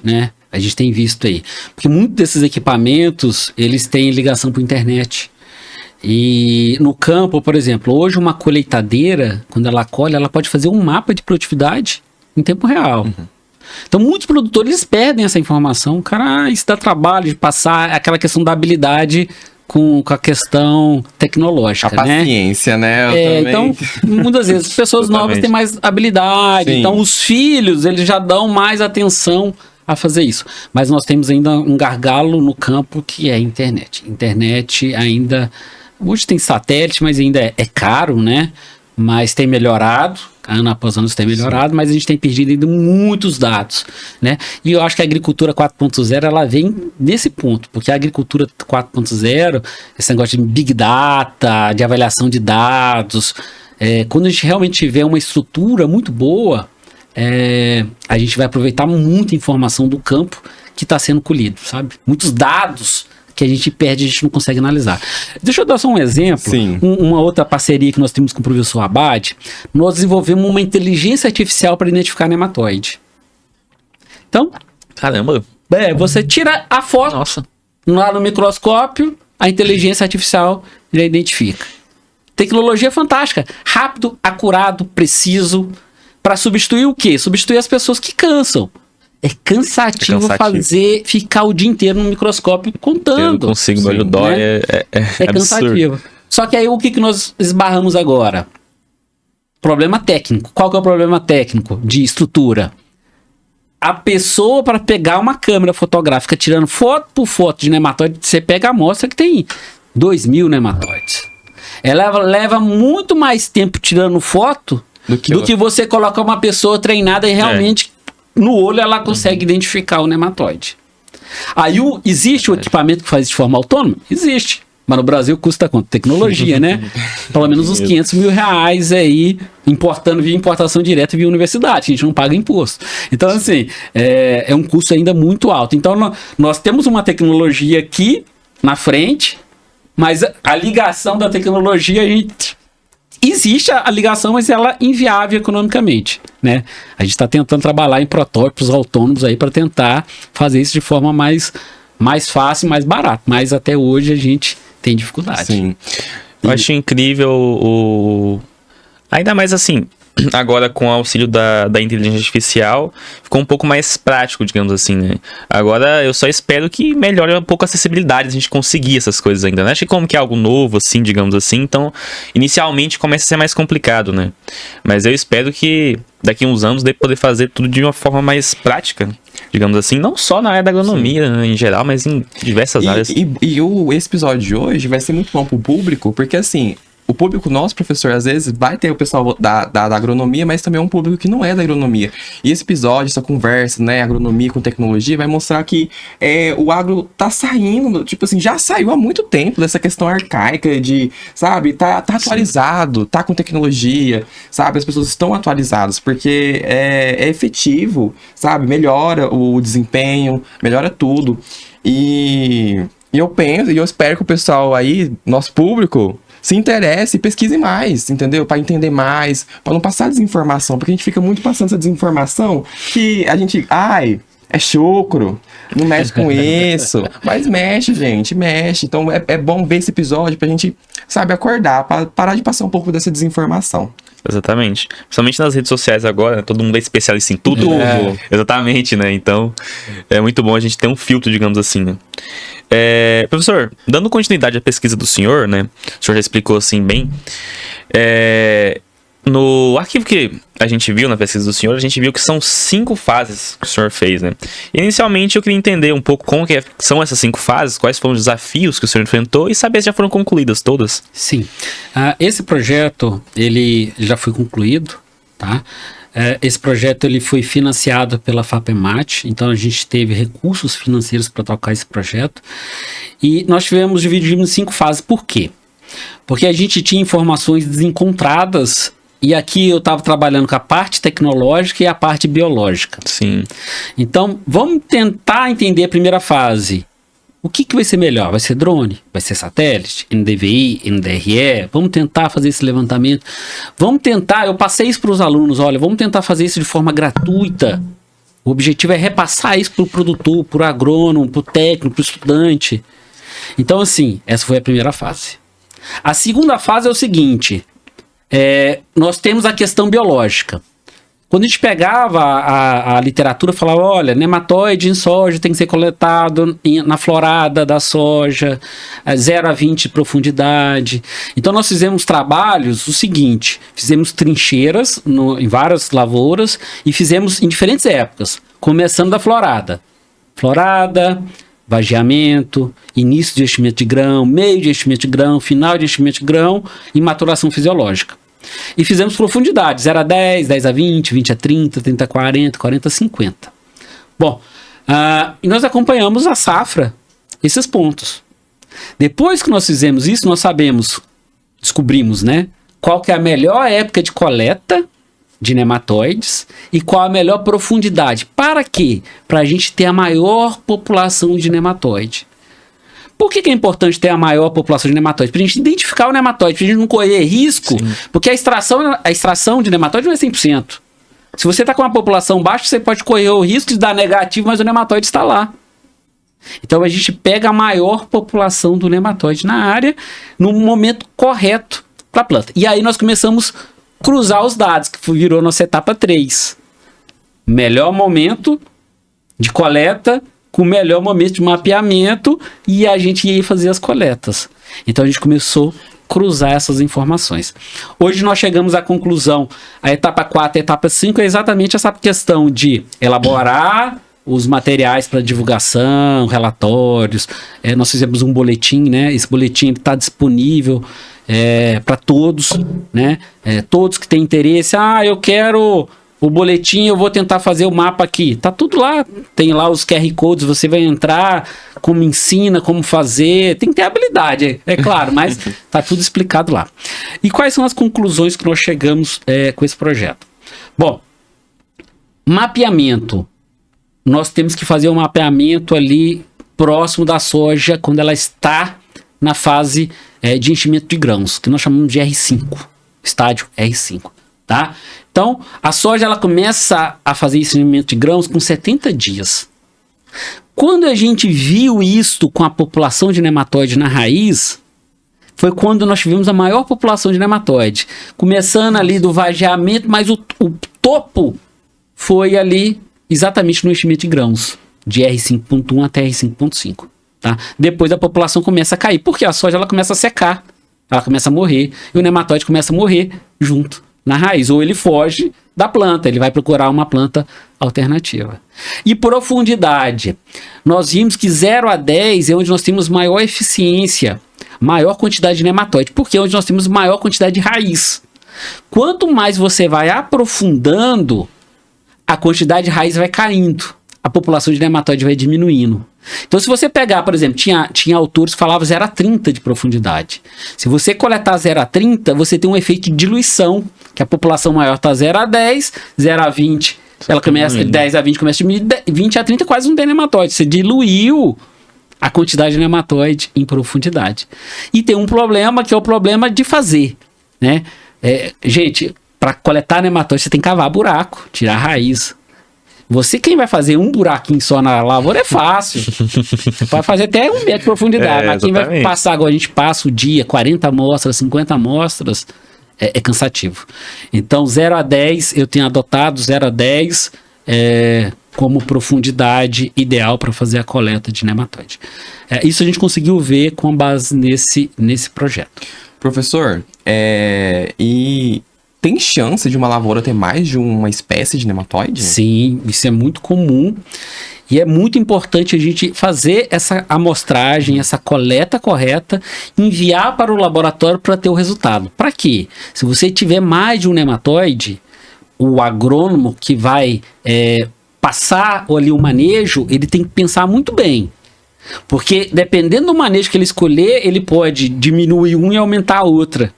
né? A gente tem visto aí. Porque muitos desses equipamentos, eles têm ligação para a internet. E no campo, por exemplo, hoje uma colheitadeira, quando ela colhe, ela pode fazer um mapa de produtividade em tempo real. Então, muitos produtores eles perdem essa informação. Cara, isso dá trabalho de passar aquela questão da habilidade com a questão tecnológica, a paciência, né? Então, muitas vezes, as pessoas novas têm mais habilidade. Sim. Então, os filhos, eles já dão mais atenção a fazer isso. Mas nós temos ainda um gargalo no campo que é a internet. Internet ainda... Hoje tem satélite, mas ainda é caro, né? Mas tem melhorado, ano após ano tem melhorado, mas a gente tem perdido ainda muitos dados, né? E eu acho que a agricultura 4.0, ela vem nesse ponto, porque a agricultura 4.0, esse negócio de Big Data, de avaliação de dados, quando a gente realmente tiver uma estrutura muito boa, a gente vai aproveitar muita informação do campo que está sendo colhido, sabe? Muitos dados que a gente perde, a gente não consegue analisar. Deixa eu dar só um exemplo. Uma outra parceria que nós temos com o professor Abad, nós desenvolvemos uma inteligência artificial para identificar nematóide. Então, caramba! Você tira a foto lá no microscópio, a inteligência artificial já identifica. Tecnologia fantástica, rápido, acurado, preciso, para substituir o quê? Substituir as pessoas que cansam. É cansativo fazer, ficar o dia inteiro no microscópio contando. Eu consigo, meu dó, né? É cansativo. Só que aí o que nós esbarramos agora? Problema técnico. Qual que é o problema técnico de estrutura? A pessoa, para pegar uma câmera fotográfica tirando foto por foto de nematóide, você pega a amostra que tem 2.000 nematóides. Ela leva muito mais tempo tirando foto do que você colocar uma pessoa treinada e realmente no olho ela consegue identificar o nematóide. Aí existe o equipamento que faz de forma autônoma? Existe. Mas no Brasil custa quanto? Tecnologia, né? Pelo menos uns 500 mil reais aí, importando via importação direta via universidade. A gente não paga imposto. Então, assim, é um custo ainda muito alto. Então, nós temos uma tecnologia aqui na frente, mas a ligação da tecnologia, existe a ligação, mas ela é inviável economicamente, né? A gente está tentando trabalhar em protótipos autônomos aí para tentar fazer isso de forma mais fácil, mais barata. Mas até hoje a gente tem dificuldade. Sim. Eu acho incrível ainda mais assim, agora com o auxílio da inteligência artificial, ficou um pouco mais prático, digamos assim, né? Agora eu só espero que melhore um pouco a acessibilidade, a gente conseguir essas coisas ainda, né? Acho que como que é algo novo, assim, digamos assim, então inicialmente começa a ser mais complicado, né? Mas eu espero que daqui a uns anos dê poder fazer tudo de uma forma mais prática, digamos assim, não só na área da agronomia, né, em geral, mas em diversas áreas. Esse episódio de hoje vai ser muito bom pro público, porque assim, o público nosso, professor, às vezes vai ter o pessoal da agronomia, mas também é um público que não é da agronomia. E esse episódio, essa conversa, né, agronomia com tecnologia, vai mostrar que o agro tá saindo, tipo assim, já saiu há muito tempo dessa questão arcaica de, sabe, tá atualizado, tá com tecnologia, sabe, as pessoas estão atualizadas, porque é efetivo, sabe, melhora o desempenho, melhora tudo. E eu penso, e eu espero que o pessoal aí, nosso público, se interesse e pesquise mais, entendeu? Para entender mais, para não passar desinformação, porque a gente fica muito passando essa desinformação que a gente, é chucro, não mexe com isso. Mas mexe, gente, mexe. Então é bom ver esse episódio pra gente, sabe, acordar, pra parar de passar um pouco dessa desinformação. Exatamente. Principalmente nas redes sociais agora, né? Todo mundo é especialista em tudo. Exatamente, né? Então, é muito bom a gente ter um filtro, digamos assim, né? Professor, dando continuidade à pesquisa do senhor, né? O senhor já explicou assim bem. No arquivo que a gente viu na pesquisa do senhor, a gente viu que são 5 fases que o senhor fez, né? Inicialmente, eu queria entender um pouco como que são essas 5 fases, quais foram os desafios que o senhor enfrentou e saber se já foram concluídas todas. Sim. Esse projeto, ele já foi concluído, tá? Esse projeto ele foi financiado pela FAPEMAT, então a gente teve recursos financeiros para tocar esse projeto. E nós tivemos dividido em 5 fases. Por quê? Porque a gente tinha informações desencontradas. E aqui eu estava trabalhando com a parte tecnológica e a parte biológica. Sim. Então, vamos tentar entender a primeira fase. O que vai ser melhor? Vai ser drone? Vai ser satélite? NDVI? NDRE? Vamos tentar fazer esse levantamento. Vamos tentar, eu passei isso para os alunos, olha, vamos tentar fazer isso de forma gratuita. O objetivo é repassar isso para o produtor, para o agrônomo, para o técnico, para o estudante. Então, assim, essa foi a primeira fase. A segunda fase é o seguinte... nós temos a questão biológica. Quando a gente pegava a literatura, falava, olha, nematóide em soja tem que ser coletado na florada da soja, 0 a 20 de profundidade. Então nós fizemos trabalhos, o seguinte, fizemos trincheiras em várias lavouras e fizemos em diferentes épocas, começando da florada. Florada, vageamento, início de enchimento de grão, meio de enchimento de grão, final de enchimento de grão e maturação fisiológica. E fizemos profundidade, 0 a 10, 10 a 20, 20 a 30, 30 a 40, 40 a 50. Bom, e nós acompanhamos a safra, esses pontos. Depois que nós fizemos isso, nós descobrimos, né, qual que é a melhor época de coleta de nematóides e qual a melhor profundidade. Para quê? Para a gente ter a maior população de nematóide. Por que é importante ter a maior população de nematóide? Para a gente identificar o nematóide, para a gente não correr risco, sim, porque a extração de nematóide não é 100%. Se você está com uma população baixa, você pode correr o risco de dar negativo, mas o nematóide está lá. Então a gente pega a maior população do nematóide na área no momento correto para a planta. E aí nós começamos a cruzar os dados, que virou nossa etapa 3. Melhor momento de coleta com o melhor momento de mapeamento e a gente ia fazer as coletas. Então a gente começou a cruzar essas informações. Hoje nós chegamos à conclusão, a etapa 4 e a etapa 5 é exatamente essa questão de elaborar os materiais para divulgação, relatórios. Nós fizemos um boletim, né? Esse boletim está disponível para todos, né? Todos que têm interesse. Eu quero o boletim, eu vou tentar fazer o mapa aqui. Tá tudo lá, tem lá os QR Codes, você vai entrar, como ensina, como fazer. Tem que ter habilidade, é claro, mas tá tudo explicado lá. E quais são as conclusões que nós chegamos com esse projeto? Bom, mapeamento. Nós temos que fazer um mapeamento ali próximo da soja, quando ela está na fase de enchimento de grãos, que nós chamamos de R5, estágio R5. Tá? Então, a soja ela começa a fazer enchimento de grãos com 70 dias. Quando a gente viu isto com a população de nematóide na raiz, foi quando nós tivemos a maior população de nematóide. Começando ali do vageamento, mas o topo foi ali exatamente no enchimento de grãos, de R5.1 até R5.5. Tá? Depois a população começa a cair, porque a soja ela começa a secar, ela começa a morrer, e o nematóide começa a morrer junto na raiz, ou ele foge da planta, ele vai procurar uma planta alternativa. E profundidade, nós vimos que 0 a 10 é onde nós temos maior eficiência, maior quantidade de nematóide, porque é onde nós temos maior quantidade de raiz. Quanto mais você vai aprofundando, a quantidade de raiz vai caindo, a população de nematóide vai diminuindo. Então, se você pegar, por exemplo, tinha autores que falavam 0 a 30 de profundidade. Se você coletar 0 a 30, você tem um efeito de diluição, que a população maior está 0 a 10, 0 a 20, ela começa, 10 a 20 começa a diminuir, 20 a 30 quase não tem nematóide. Você diluiu a quantidade de nematóide em profundidade. E tem um problema, que é o problema de fazer, né? Gente, para coletar nematóide, você tem que cavar buraco, tirar a raiz. Quem vai fazer um buraquinho só na lavoura é fácil. Vai fazer até 1 metro de profundidade. Mas quem vai passar agora, a gente passa o dia, 40 amostras, 50 amostras, é cansativo. Então, 0 a 10, eu tenho adotado 0 a 10 como profundidade ideal para fazer a coleta de nematóide. Isso a gente conseguiu ver com base nesse projeto. Professor, e tem chance de uma lavoura ter mais de uma espécie de nematóide? Sim, isso é muito comum e é muito importante a gente fazer essa amostragem, essa coleta correta, enviar para o laboratório para ter o resultado. Para quê? Se você tiver mais de um nematóide, o agrônomo que vai passar ali o manejo, ele tem que pensar muito bem. Porque dependendo do manejo que ele escolher, ele pode diminuir um e aumentar a outra.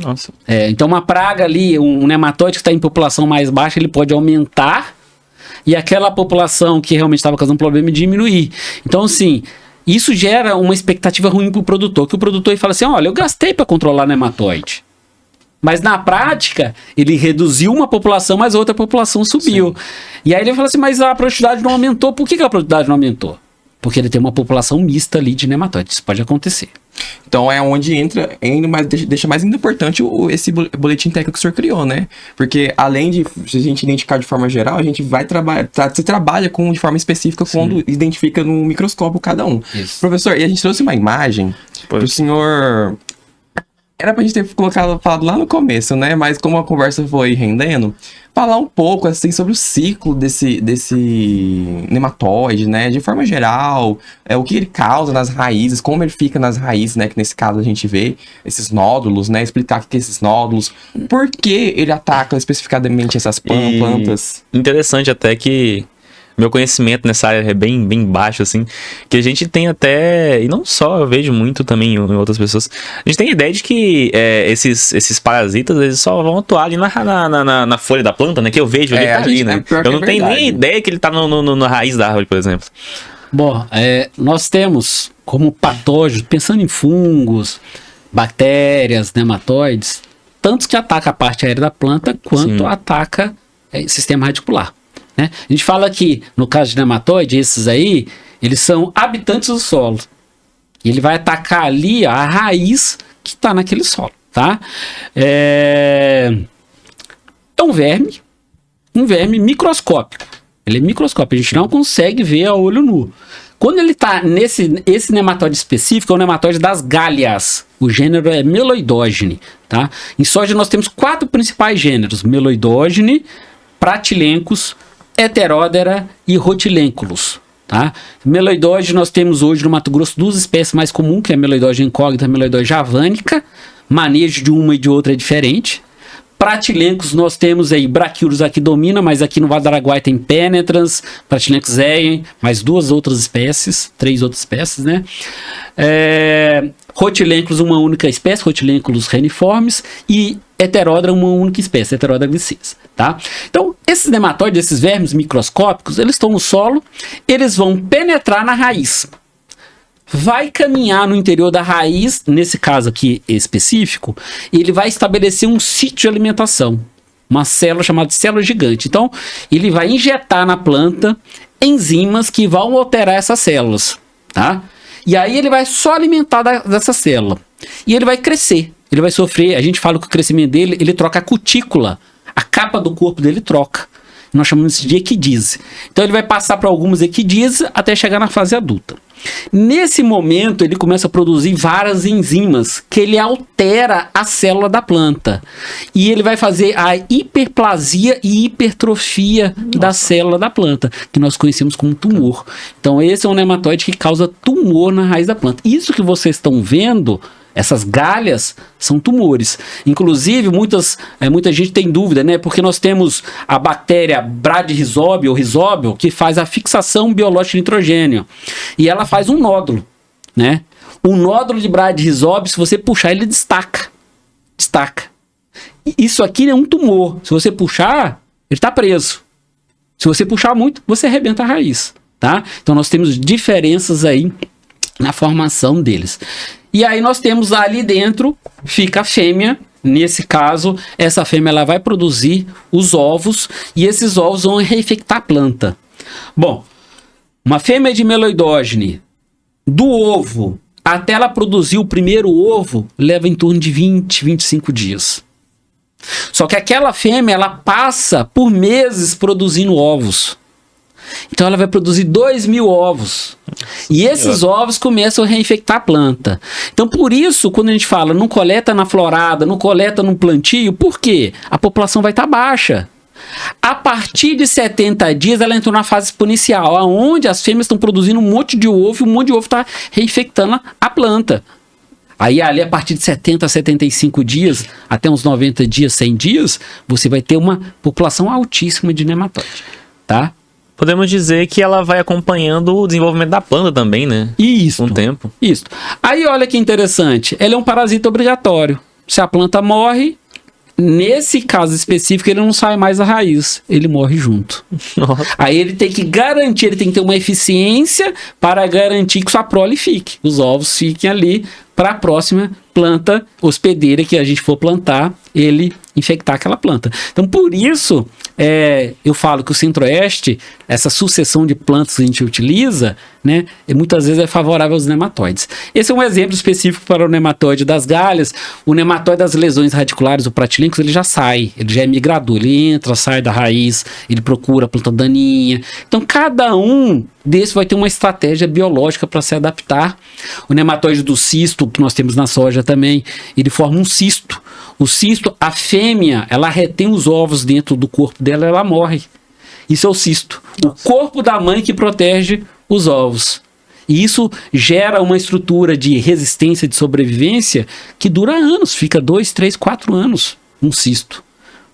Nossa. Então uma praga ali, um nematóide que está em população mais baixa, ele pode aumentar e aquela população que realmente estava causando problema diminuir. Então assim, isso gera uma expectativa ruim para o produtor, que o produtor fala assim, olha, eu gastei para controlar nematóide. Mas na prática, ele reduziu uma população, mas a outra população subiu. Sim. E aí ele fala assim, mas a produtividade não aumentou. Por que a produtividade não aumentou? Porque ele tem uma população mista ali de nematóide. Isso pode acontecer. Então é onde entra, deixa mais importante esse boletim técnico que o senhor criou, né? Porque além de a gente identificar de forma geral, a gente vai trabalhar, você trabalha de forma específica quando identifica no microscópio cada um. Isso. Professor, e a gente trouxe uma imagem para o senhor... Era pra gente ter falado lá no começo, né? Mas como a conversa foi rendendo, falar um pouco, assim, sobre o ciclo desse nematóide, né? De forma geral, o que ele causa nas raízes, como ele fica nas raízes, né? Que nesse caso a gente vê esses nódulos, né? Explicar o que é esses nódulos, por que ele ataca especificadamente essas plantas. Interessante até que meu conhecimento nessa área é bem baixo, assim, que a gente tem até, e não só, eu vejo muito também em outras pessoas, a gente tem a ideia de que esses parasitas, eles só vão atuar ali na folha da planta, né, que eu vejo, ele tá ali, né, eu não tenho nem ideia que ele tá na raiz da árvore, por exemplo. Bom, nós temos como patógenos, pensando em fungos, bactérias, nematóides, tantos que atacam a parte aérea da planta, quanto ataca o sistema radicular. Né? A gente fala que, no caso de nematóide, esses aí, eles são habitantes do solo. E ele vai atacar ali a raiz que está naquele solo. Tá? É um verme microscópico. Ele é microscópico, a gente não consegue ver a olho nu. Quando ele está esse nematóide específico, é o nematóide das galhas. O gênero é Meloidogene. Tá? Em soja nós temos 4 principais gêneros: Meloidogene, Pratylencos, Heterodera e Rotilânculos. Tá? Meloidóide nós temos hoje no Mato Grosso 2 espécies mais comuns, que é a Meloidóide incógnita e a Meloidóide javânica. Manejo de uma e de outra é diferente. Pratylencos nós temos aí, Brachyurus aqui domina, mas aqui no Vale do Araguaia tem Penetrans, Pratylencos zeien, mais 3 outras espécies, né? Rotilânculos, uma única espécie, Rotilânculos reniformes, e Heterodera, uma única espécie, Heterodera glicisa, tá? Então, esses nematóides, esses vermes microscópicos, eles estão no solo, eles vão penetrar na raiz. Vai caminhar no interior da raiz, nesse caso aqui específico, ele vai estabelecer um sítio de alimentação, uma célula chamada de célula gigante. Então, ele vai injetar na planta enzimas que vão alterar essas células, tá? E aí ele vai só alimentar dessa célula. E ele vai crescer. Ele vai sofrer, a gente fala que o crescimento dele, ele troca a cutícula. A capa do corpo dele troca. Nós chamamos isso de equidise. Então ele vai passar para algumas equidises até chegar na fase adulta. Nesse momento ele começa a produzir várias enzimas que ele altera a célula da planta. E ele vai fazer a hiperplasia e hipertrofia da célula da planta, que nós conhecemos como tumor. Então esse é um nematóide que causa tumor na raiz da planta. Isso que vocês estão vendo, essas galhas, são tumores. Inclusive, muita gente tem dúvida, né? Porque nós temos a bactéria Bradyrhizobia ou Rhizobia, que faz a fixação biológica de nitrogênio. E ela faz um nódulo, né? O nódulo de Bradyrhizobia, se você puxar, ele destaca. Isso aqui é um tumor. Se você puxar, ele está preso. Se você puxar muito, você arrebenta a raiz, tá? Então, nós temos diferenças aí na formação deles. E aí nós temos ali dentro, fica a fêmea, Nesse caso, essa fêmea ela vai produzir os ovos e esses ovos vão reinfectar a planta. Bom, uma fêmea de meloidógene, do ovo até ela produzir o primeiro ovo, leva em torno de 20, 25 dias. Só que aquela fêmea, ela passa por meses produzindo ovos. Então ela vai produzir 2.000 ovos. E esses ovos começam a reinfectar a planta. Então por isso, quando a gente fala não coleta na florada, não coleta no plantio, por quê? A população vai estar baixa. A partir de 70 dias, ela entrou na fase exponencial, onde as fêmeas estão produzindo um monte de ovo, e um monte de ovo está reinfectando a planta. Aí, ali, a partir de 70 a 75 dias, até uns 90 dias, 100 dias, você vai ter uma população altíssima de nematóide, tá? Podemos dizer que ela vai acompanhando o desenvolvimento da planta também, né? Isso. Um tempo. Isso. Aí, olha que interessante, ela é um parasita obrigatório. Se a planta morre, nesse caso específico, ele não sai mais da raiz, ele morre junto. Nossa. Aí ele tem que garantir, ele tem que ter uma eficiência para garantir que sua prole fique, os ovos fiquem ali para a próxima planta hospedeira que a gente for plantar, ele infectar aquela planta. Então, por isso, eu falo que o Centro-Oeste, essa sucessão de plantas que a gente utiliza, né, muitas vezes é favorável aos nematóides. Esse é um exemplo específico para o nematóide das galhas. O nematóide das lesões radiculares, o Pratylincus, ele já sai, ele já é migrador, ele entra, sai da raiz, ele procura a planta daninha. Então, cada um desse vai ter uma estratégia biológica para se adaptar. O nematóide do cisto, que nós temos na soja também, ele forma um cisto. O cisto, a fêmea, ela retém os ovos dentro do corpo dela, ela morre. Isso é o cisto. O corpo da mãe que protege os ovos. E isso gera uma estrutura de resistência, de sobrevivência, que dura anos, fica 2, 3, 4 anos, um cisto.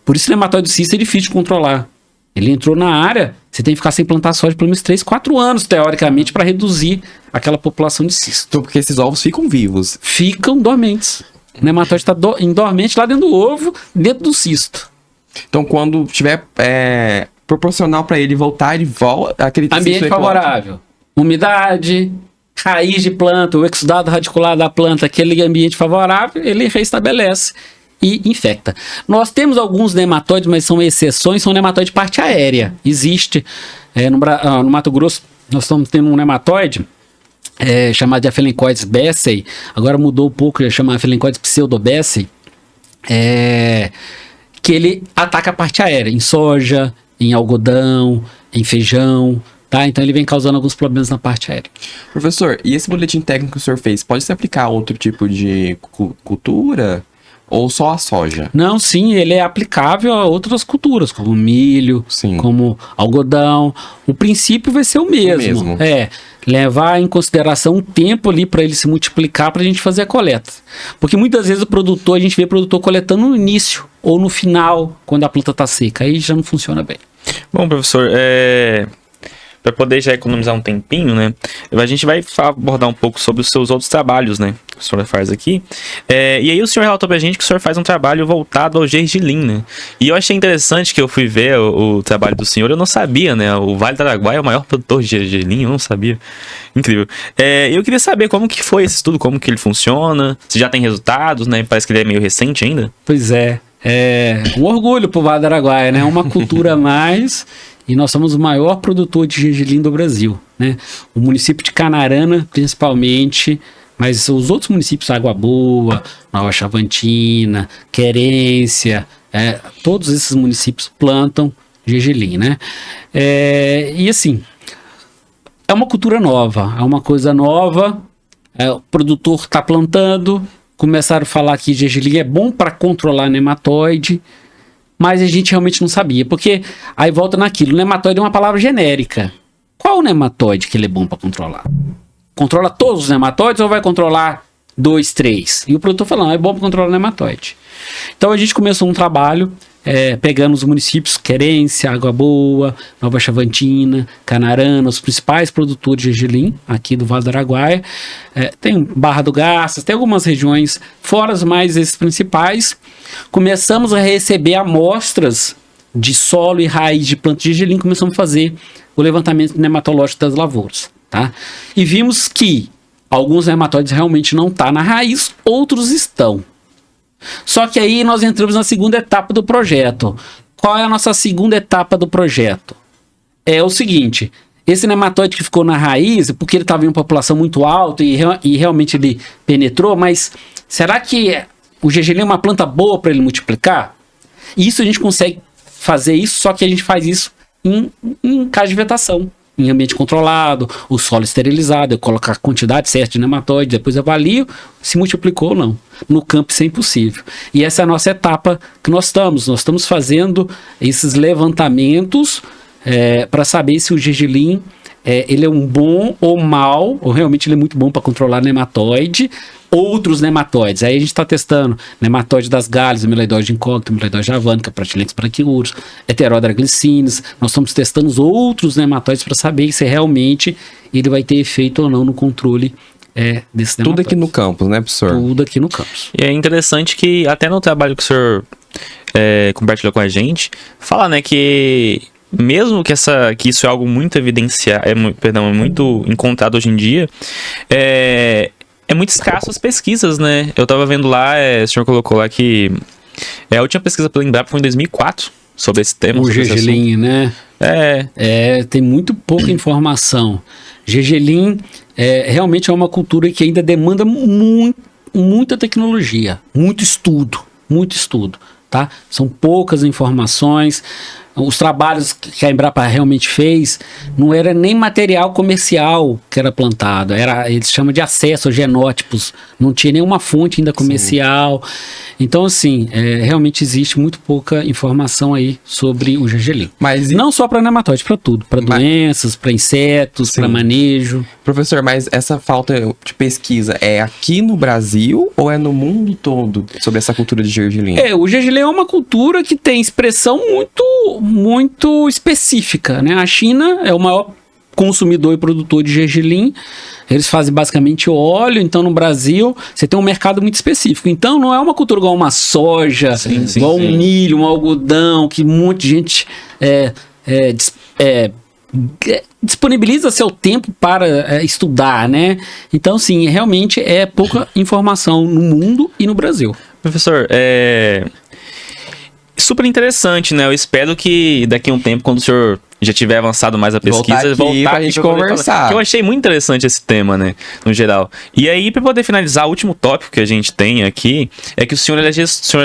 Por isso o nematóide do cisto é difícil de controlar. Ele entrou na área, você tem que ficar sem plantar soja pelo menos 3, 4 anos, teoricamente, para reduzir aquela população de cisto. Então, porque esses ovos ficam vivos. Ficam dormentes. O nematóide está dormente lá dentro do ovo, dentro do cisto. Então, quando tiver proporcional para ele voltar, ele volta aquele ambiente favorável. Umidade, raiz de planta, o exudado radicular da planta, aquele ambiente favorável, ele reestabelece e infecta. Nós temos alguns nematóides, mas são exceções, são nematóide de parte aérea. Existe no Mato Grosso, nós estamos tendo um nematóide chamado de Aphelencoides bessei, agora mudou um pouco, já chama Aphelencoides pseudobessei, que ele ataca a parte aérea, em soja, em algodão, em feijão, tá? Então ele vem causando alguns problemas na parte aérea. Professor, e esse boletim técnico que o senhor fez, pode se aplicar a outro tipo de cultura? Ou só a soja? Não, sim, ele é aplicável a outras culturas, como milho, sim, como algodão. O princípio vai ser o mesmo. Levar em consideração um tempo ali para ele se multiplicar para a gente fazer a coleta. Porque muitas vezes a gente vê o produtor coletando no início ou no final, quando a planta está seca. Aí já não funciona bem. Bom, professor, para poder já economizar um tempinho, né? A gente vai abordar um pouco sobre os seus outros trabalhos, né? Que o senhor faz aqui. E aí o senhor relatou pra gente que o senhor faz um trabalho voltado ao gergelim, né? E eu achei interessante que eu fui ver o trabalho do senhor, eu não sabia, né? O Vale do Araguaia é o maior produtor de gergelim, eu não sabia. Incrível. Eu queria saber como que foi esse estudo, como que ele funciona, se já tem resultados, né? Parece que ele é meio recente ainda. Pois é. Um orgulho pro Vale do Araguaia, né? Uma cultura a mais... E nós somos o maior produtor de gergelim do Brasil, né? O município de Canarana, principalmente, mas os outros municípios, Água Boa, Nova Chavantina, Querência, todos esses municípios plantam gergelim, né? E assim, é uma cultura nova, é uma coisa nova, o produtor está plantando, começaram a falar que gergelim é bom para controlar nematóide, mas a gente realmente não sabia, porque aí volta naquilo, nematóide é uma palavra genérica. Qual o nematóide que ele é bom para controlar? Controla todos os nematóides ou vai controlar 2, 3? E o produtor falando, é bom para controlar o nematóide. Então a gente começou um trabalho pegando os municípios Querência, Água Boa, Nova Chavantina, Canarana, os principais produtores de gergelim aqui do Vale do Araguaia. Tem Barra do Garças, tem algumas regiões fora, mas esses principais. Começamos a receber amostras de solo e raiz de planta de gergelim, começamos a fazer o levantamento nematológico das lavouras, tá? E vimos que alguns nematóides realmente não estão na raiz, outros estão. Só que aí nós entramos na segunda etapa do projeto. Qual é a nossa segunda etapa do projeto? É o seguinte, esse nematóide que ficou na raiz, porque ele estava em uma população muito alta e realmente ele penetrou, mas será que o gergelim é uma planta boa para ele multiplicar? Isso a gente consegue fazer isso, só que a gente faz isso em casa de vetação, em ambiente controlado, o solo esterilizado, eu coloco a quantidade certa de nematóide, depois avalio se multiplicou ou não. No campo isso é impossível. E essa é a nossa etapa que nós estamos fazendo esses levantamentos para saber se o gergelim ele é um bom ou mal, ou realmente ele é muito bom para controlar nematóide, outros nematóides. Aí a gente está testando nematóide das galhas, amiloidose incógnita, amiloidose javanica, Pratylex brachyurus, Heterodera glycinis. Nós estamos testando os outros nematóides para saber se realmente ele vai ter efeito ou não no controle desse nematóide. Tudo aqui no campus, né, professor? Tudo aqui no campus. E é interessante que até no trabalho que o senhor compartilhou com a gente, fala, né, que mesmo que isso é algo muito evidenciado, muito encontrado hoje em dia, é muito escasso as pesquisas, né? Eu tava vendo lá, o senhor colocou lá que a última pesquisa para lembrar foi em 2004 sobre esse tema. O gergelim, né? Tem muito pouca informação. Gergelim realmente é uma cultura que ainda demanda muita tecnologia, muito estudo, tá? São poucas informações. Os trabalhos que a Embrapa realmente fez não era nem material comercial que era plantado, eles chamam de acesso a genótipos, não tinha nenhuma fonte ainda comercial. Sim. Então, assim, realmente existe muito pouca informação aí sobre o gergelim. Não só para nematóide, para tudo, para doenças, para insetos, para manejo. Professor, mas essa falta de pesquisa é aqui no Brasil ou é no mundo todo sobre essa cultura de gergelim? O gergelim é uma cultura que tem expressão muito específica, né? A China é o maior consumidor e produtor de gergelim, eles fazem basicamente óleo, então no Brasil você tem um mercado muito específico, então não é uma cultura igual uma soja, igual um milho, um algodão, que um monte de gente disponibiliza seu tempo para estudar, né? Então sim, realmente é pouca informação no mundo e no Brasil. Professor, super interessante, né? Eu espero que daqui a um tempo, quando o senhor já tiver avançado mais a pesquisa, voltar pra gente conversar. Eu achei muito interessante esse tema, né? No geral. E aí, para poder finalizar, o último tópico que a gente tem aqui é que o senhor é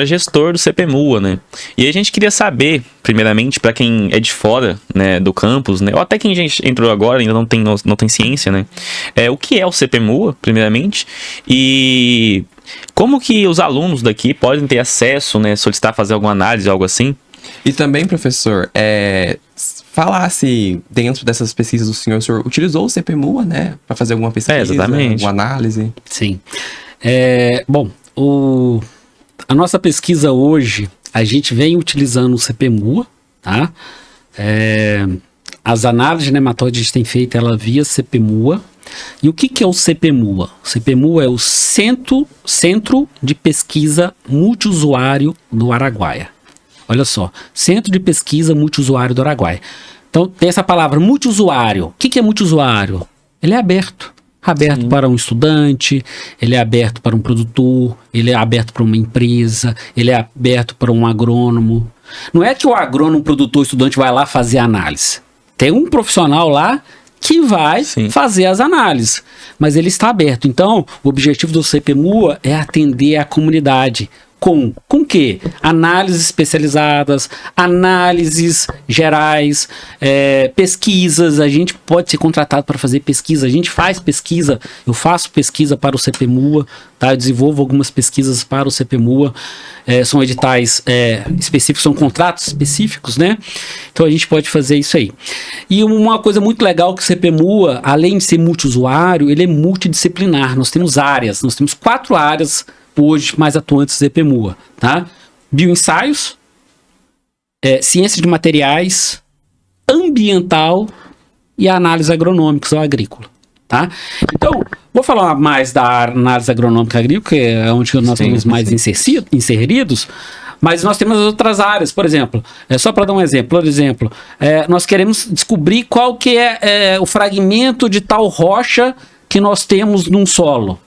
gestor do CPMUA, né? E aí a gente queria saber, primeiramente, para quem é de fora, né, do campus, né? Ou até quem já entrou agora, ainda não tem ciência, né? O que é o CPMUA, primeiramente? E como que os alunos daqui podem ter acesso, né? Solicitar fazer alguma análise, algo assim? E também, professor, falar se dentro dessas pesquisas o senhor utilizou o CPMUA, né? Para fazer alguma pesquisa, exatamente. Alguma análise. Sim. Bom, a nossa pesquisa hoje, a gente vem utilizando o CPMUA, tá? As análises de nematóide a gente tem feito ela via CPMUA. E o que é o CPMUA? O CPMUA é o Centro de Pesquisa Multiusuário do Araguaia. Olha só, Centro de Pesquisa Multiusuário do Araguaia. Então, tem essa palavra multiusuário. O que é multiusuário? Ele é aberto. Aberto para um estudante, ele é aberto para um produtor, ele é aberto para uma empresa, ele é aberto para um agrônomo. Não é que o agrônomo, produtor, estudante vai lá fazer análise. Tem um profissional lá que vai fazer as análises, mas ele está aberto. Então, o objetivo do CPMUA é atender a comunidade. Com o quê? Análises especializadas, análises gerais, pesquisas. A gente pode ser contratado para fazer pesquisa. A gente faz pesquisa, eu faço pesquisa para o CPMUA, tá? Eu desenvolvo algumas pesquisas para o CPMUA. São editais específicos, são contratos específicos, né? Então a gente pode fazer isso aí. E uma coisa muito legal que o CPMUA, além de ser multiusuário, ele é multidisciplinar. Nós temos 4 áreas hoje mais atuantes do CPMUA, tá? Bioensaios, ciência de materiais, ambiental e análise agronômica ou agrícola, tá? Então, vou falar mais da análise agronômica agrícola, que é onde nós estamos mais inseridos, mas nós temos as outras áreas, por exemplo, só para dar um exemplo, nós queremos descobrir qual que é o fragmento de tal rocha que nós temos num solo.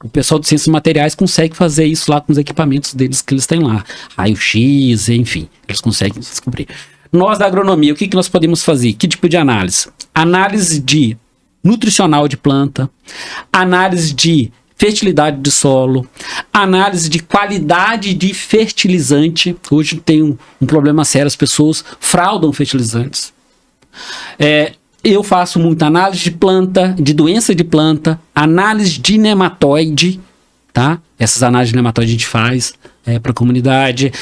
O pessoal de ciências materiais consegue fazer isso lá com os equipamentos deles que eles têm lá. Raio-X, enfim, eles conseguem descobrir. Nós da agronomia, o que nós podemos fazer? Que tipo de análise? Análise de nutricional de planta, análise de fertilidade de solo, análise de qualidade de fertilizante. Hoje tem um problema sério, as pessoas fraudam fertilizantes. Eu faço muita análise de planta, de doença de planta, análise de nematóide, tá? Essas análises de nematóide a gente faz para a comunidade.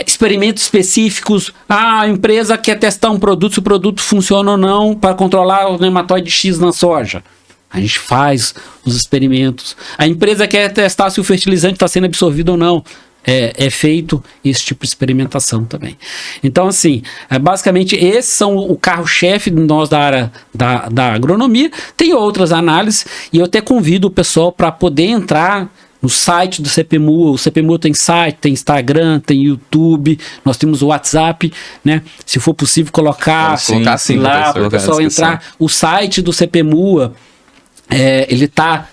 Experimentos específicos. A empresa quer testar um produto, se o produto funciona ou não, para controlar o nematóide X na soja. A gente faz os experimentos. A empresa quer testar se o fertilizante está sendo absorvido ou não. É feito esse tipo de experimentação também. Então, assim, basicamente, esses são o carro-chefe de nós da área da agronomia. Tem outras análises, e eu até convido o pessoal para poder entrar no site do CPMUA. O CPMUA tem site, tem Instagram, tem YouTube, nós temos o WhatsApp, né? Se for possível colocar assim, lá para o pessoal entrar. O site do CPMUA, ele tá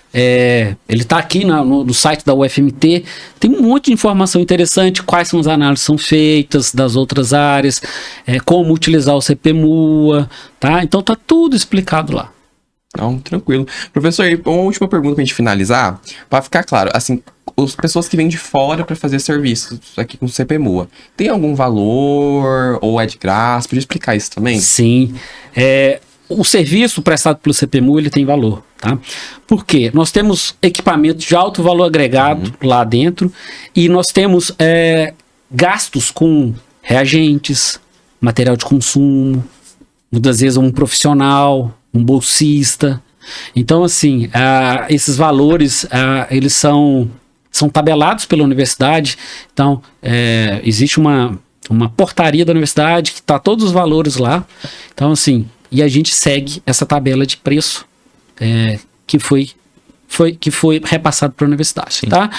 aqui no site da UFMT. Tem um monte de informação interessante, quais são as análises que são feitas das outras áreas, como utilizar o CPMUA, tá? Então tá tudo explicado lá. Não, tranquilo. Professor, uma última pergunta pra gente finalizar, para ficar claro, assim, as pessoas que vêm de fora para fazer serviços aqui com o CPMUA, tem algum valor ou é de graça? Podia explicar isso também? Sim, o serviço prestado pelo CPMUA, ele tem valor, tá? Por quê? Nós temos equipamentos de alto valor agregado lá dentro, e nós temos gastos com reagentes, material de consumo, muitas vezes um profissional, um bolsista. Então, assim, esses valores, eles são tabelados pela universidade. Então, existe uma portaria da universidade que está todos os valores lá. Então, assim, e a gente segue essa tabela de preço que foi repassado para a universidade, tá?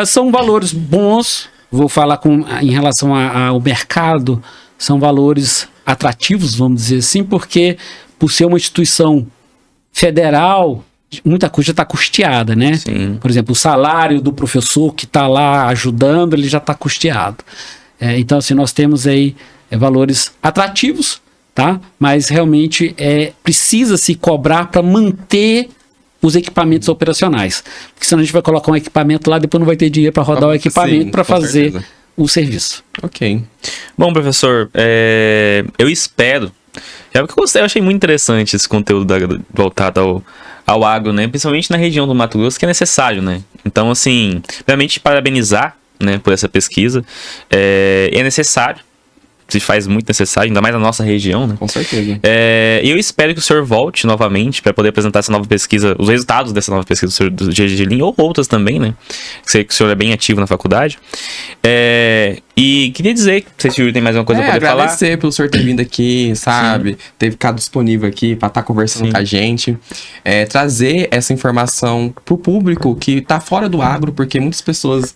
São valores bons, vou falar em relação ao mercado, são valores atrativos, vamos dizer assim, porque por ser uma instituição federal, muita coisa está custeada, né? Sim. Por exemplo, o salário do professor que está lá ajudando, ele já está custeado. Então, assim, nós temos aí valores atrativos, tá? Mas realmente precisa se cobrar para manter os equipamentos operacionais. Porque senão a gente vai colocar um equipamento lá, depois não vai ter dinheiro para rodar o equipamento para fazer o serviço. Ok. Bom, professor, eu espero. Eu achei muito interessante esse conteúdo voltado ao agro, né? Principalmente na região do Mato Grosso, que é necessário, né? Então, assim, realmente parabenizar, né, por essa pesquisa. É necessário, se faz muito necessário, ainda mais na nossa região, né? Com certeza. E eu espero que o senhor volte novamente para poder apresentar essa nova pesquisa, os resultados dessa nova pesquisa do GG Lean, ou outras também, né? Sei que o senhor é bem ativo na faculdade. E queria dizer, não sei se o Yuri tem mais uma coisa para poder falar. Agradecer pelo senhor ter vindo aqui, sabe? Ter ficado disponível aqui para estar conversando com a gente. Trazer essa informação pro público que tá fora do agro, porque muitas pessoas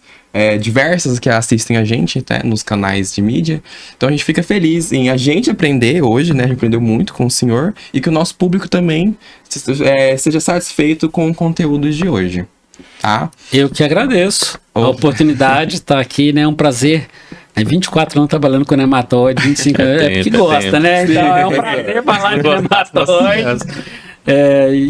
diversas que assistem a gente, né, nos canais de mídia. Então a gente fica feliz em a gente aprender hoje, né? A gente aprendeu muito com o senhor, e que o nosso público também seja satisfeito com o conteúdo de hoje. Tá? Eu que agradeço a oportunidade de estar aqui, né? É um prazer. 24 anos trabalhando com nematóide, 25 anos, porque gosta, né? Então é um prazer falar de nematóide.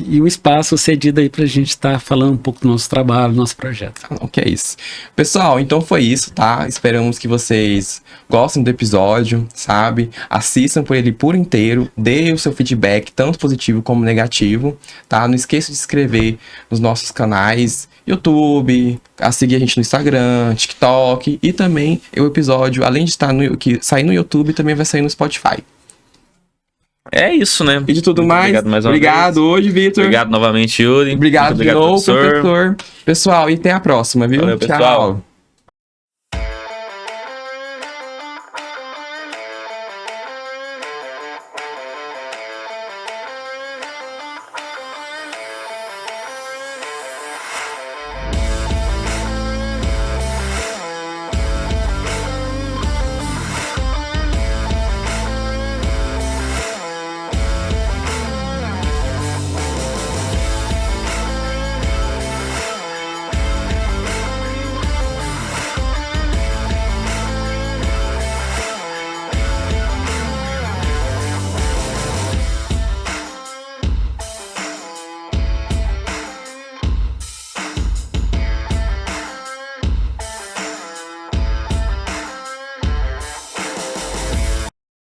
E o espaço cedido aí pra gente estar falando um pouco do nosso trabalho, do nosso projeto. Ok, é isso. Pessoal, então foi isso, tá? Esperamos que vocês gostem do episódio, sabe? Assistam por ele por inteiro, dê o seu feedback, tanto positivo como negativo, tá? Não esqueça de se inscrever nos nossos canais, YouTube, a seguir a gente no Instagram, TikTok, e também o episódio, além de sair no YouTube, também vai sair no Spotify. É isso, né? E de tudo mais. Obrigado hoje, Vitor. Obrigado novamente, Yuri. Obrigado de novo, professor. Pessoal, e até a próxima, viu? Valeu, pessoal. Tchau.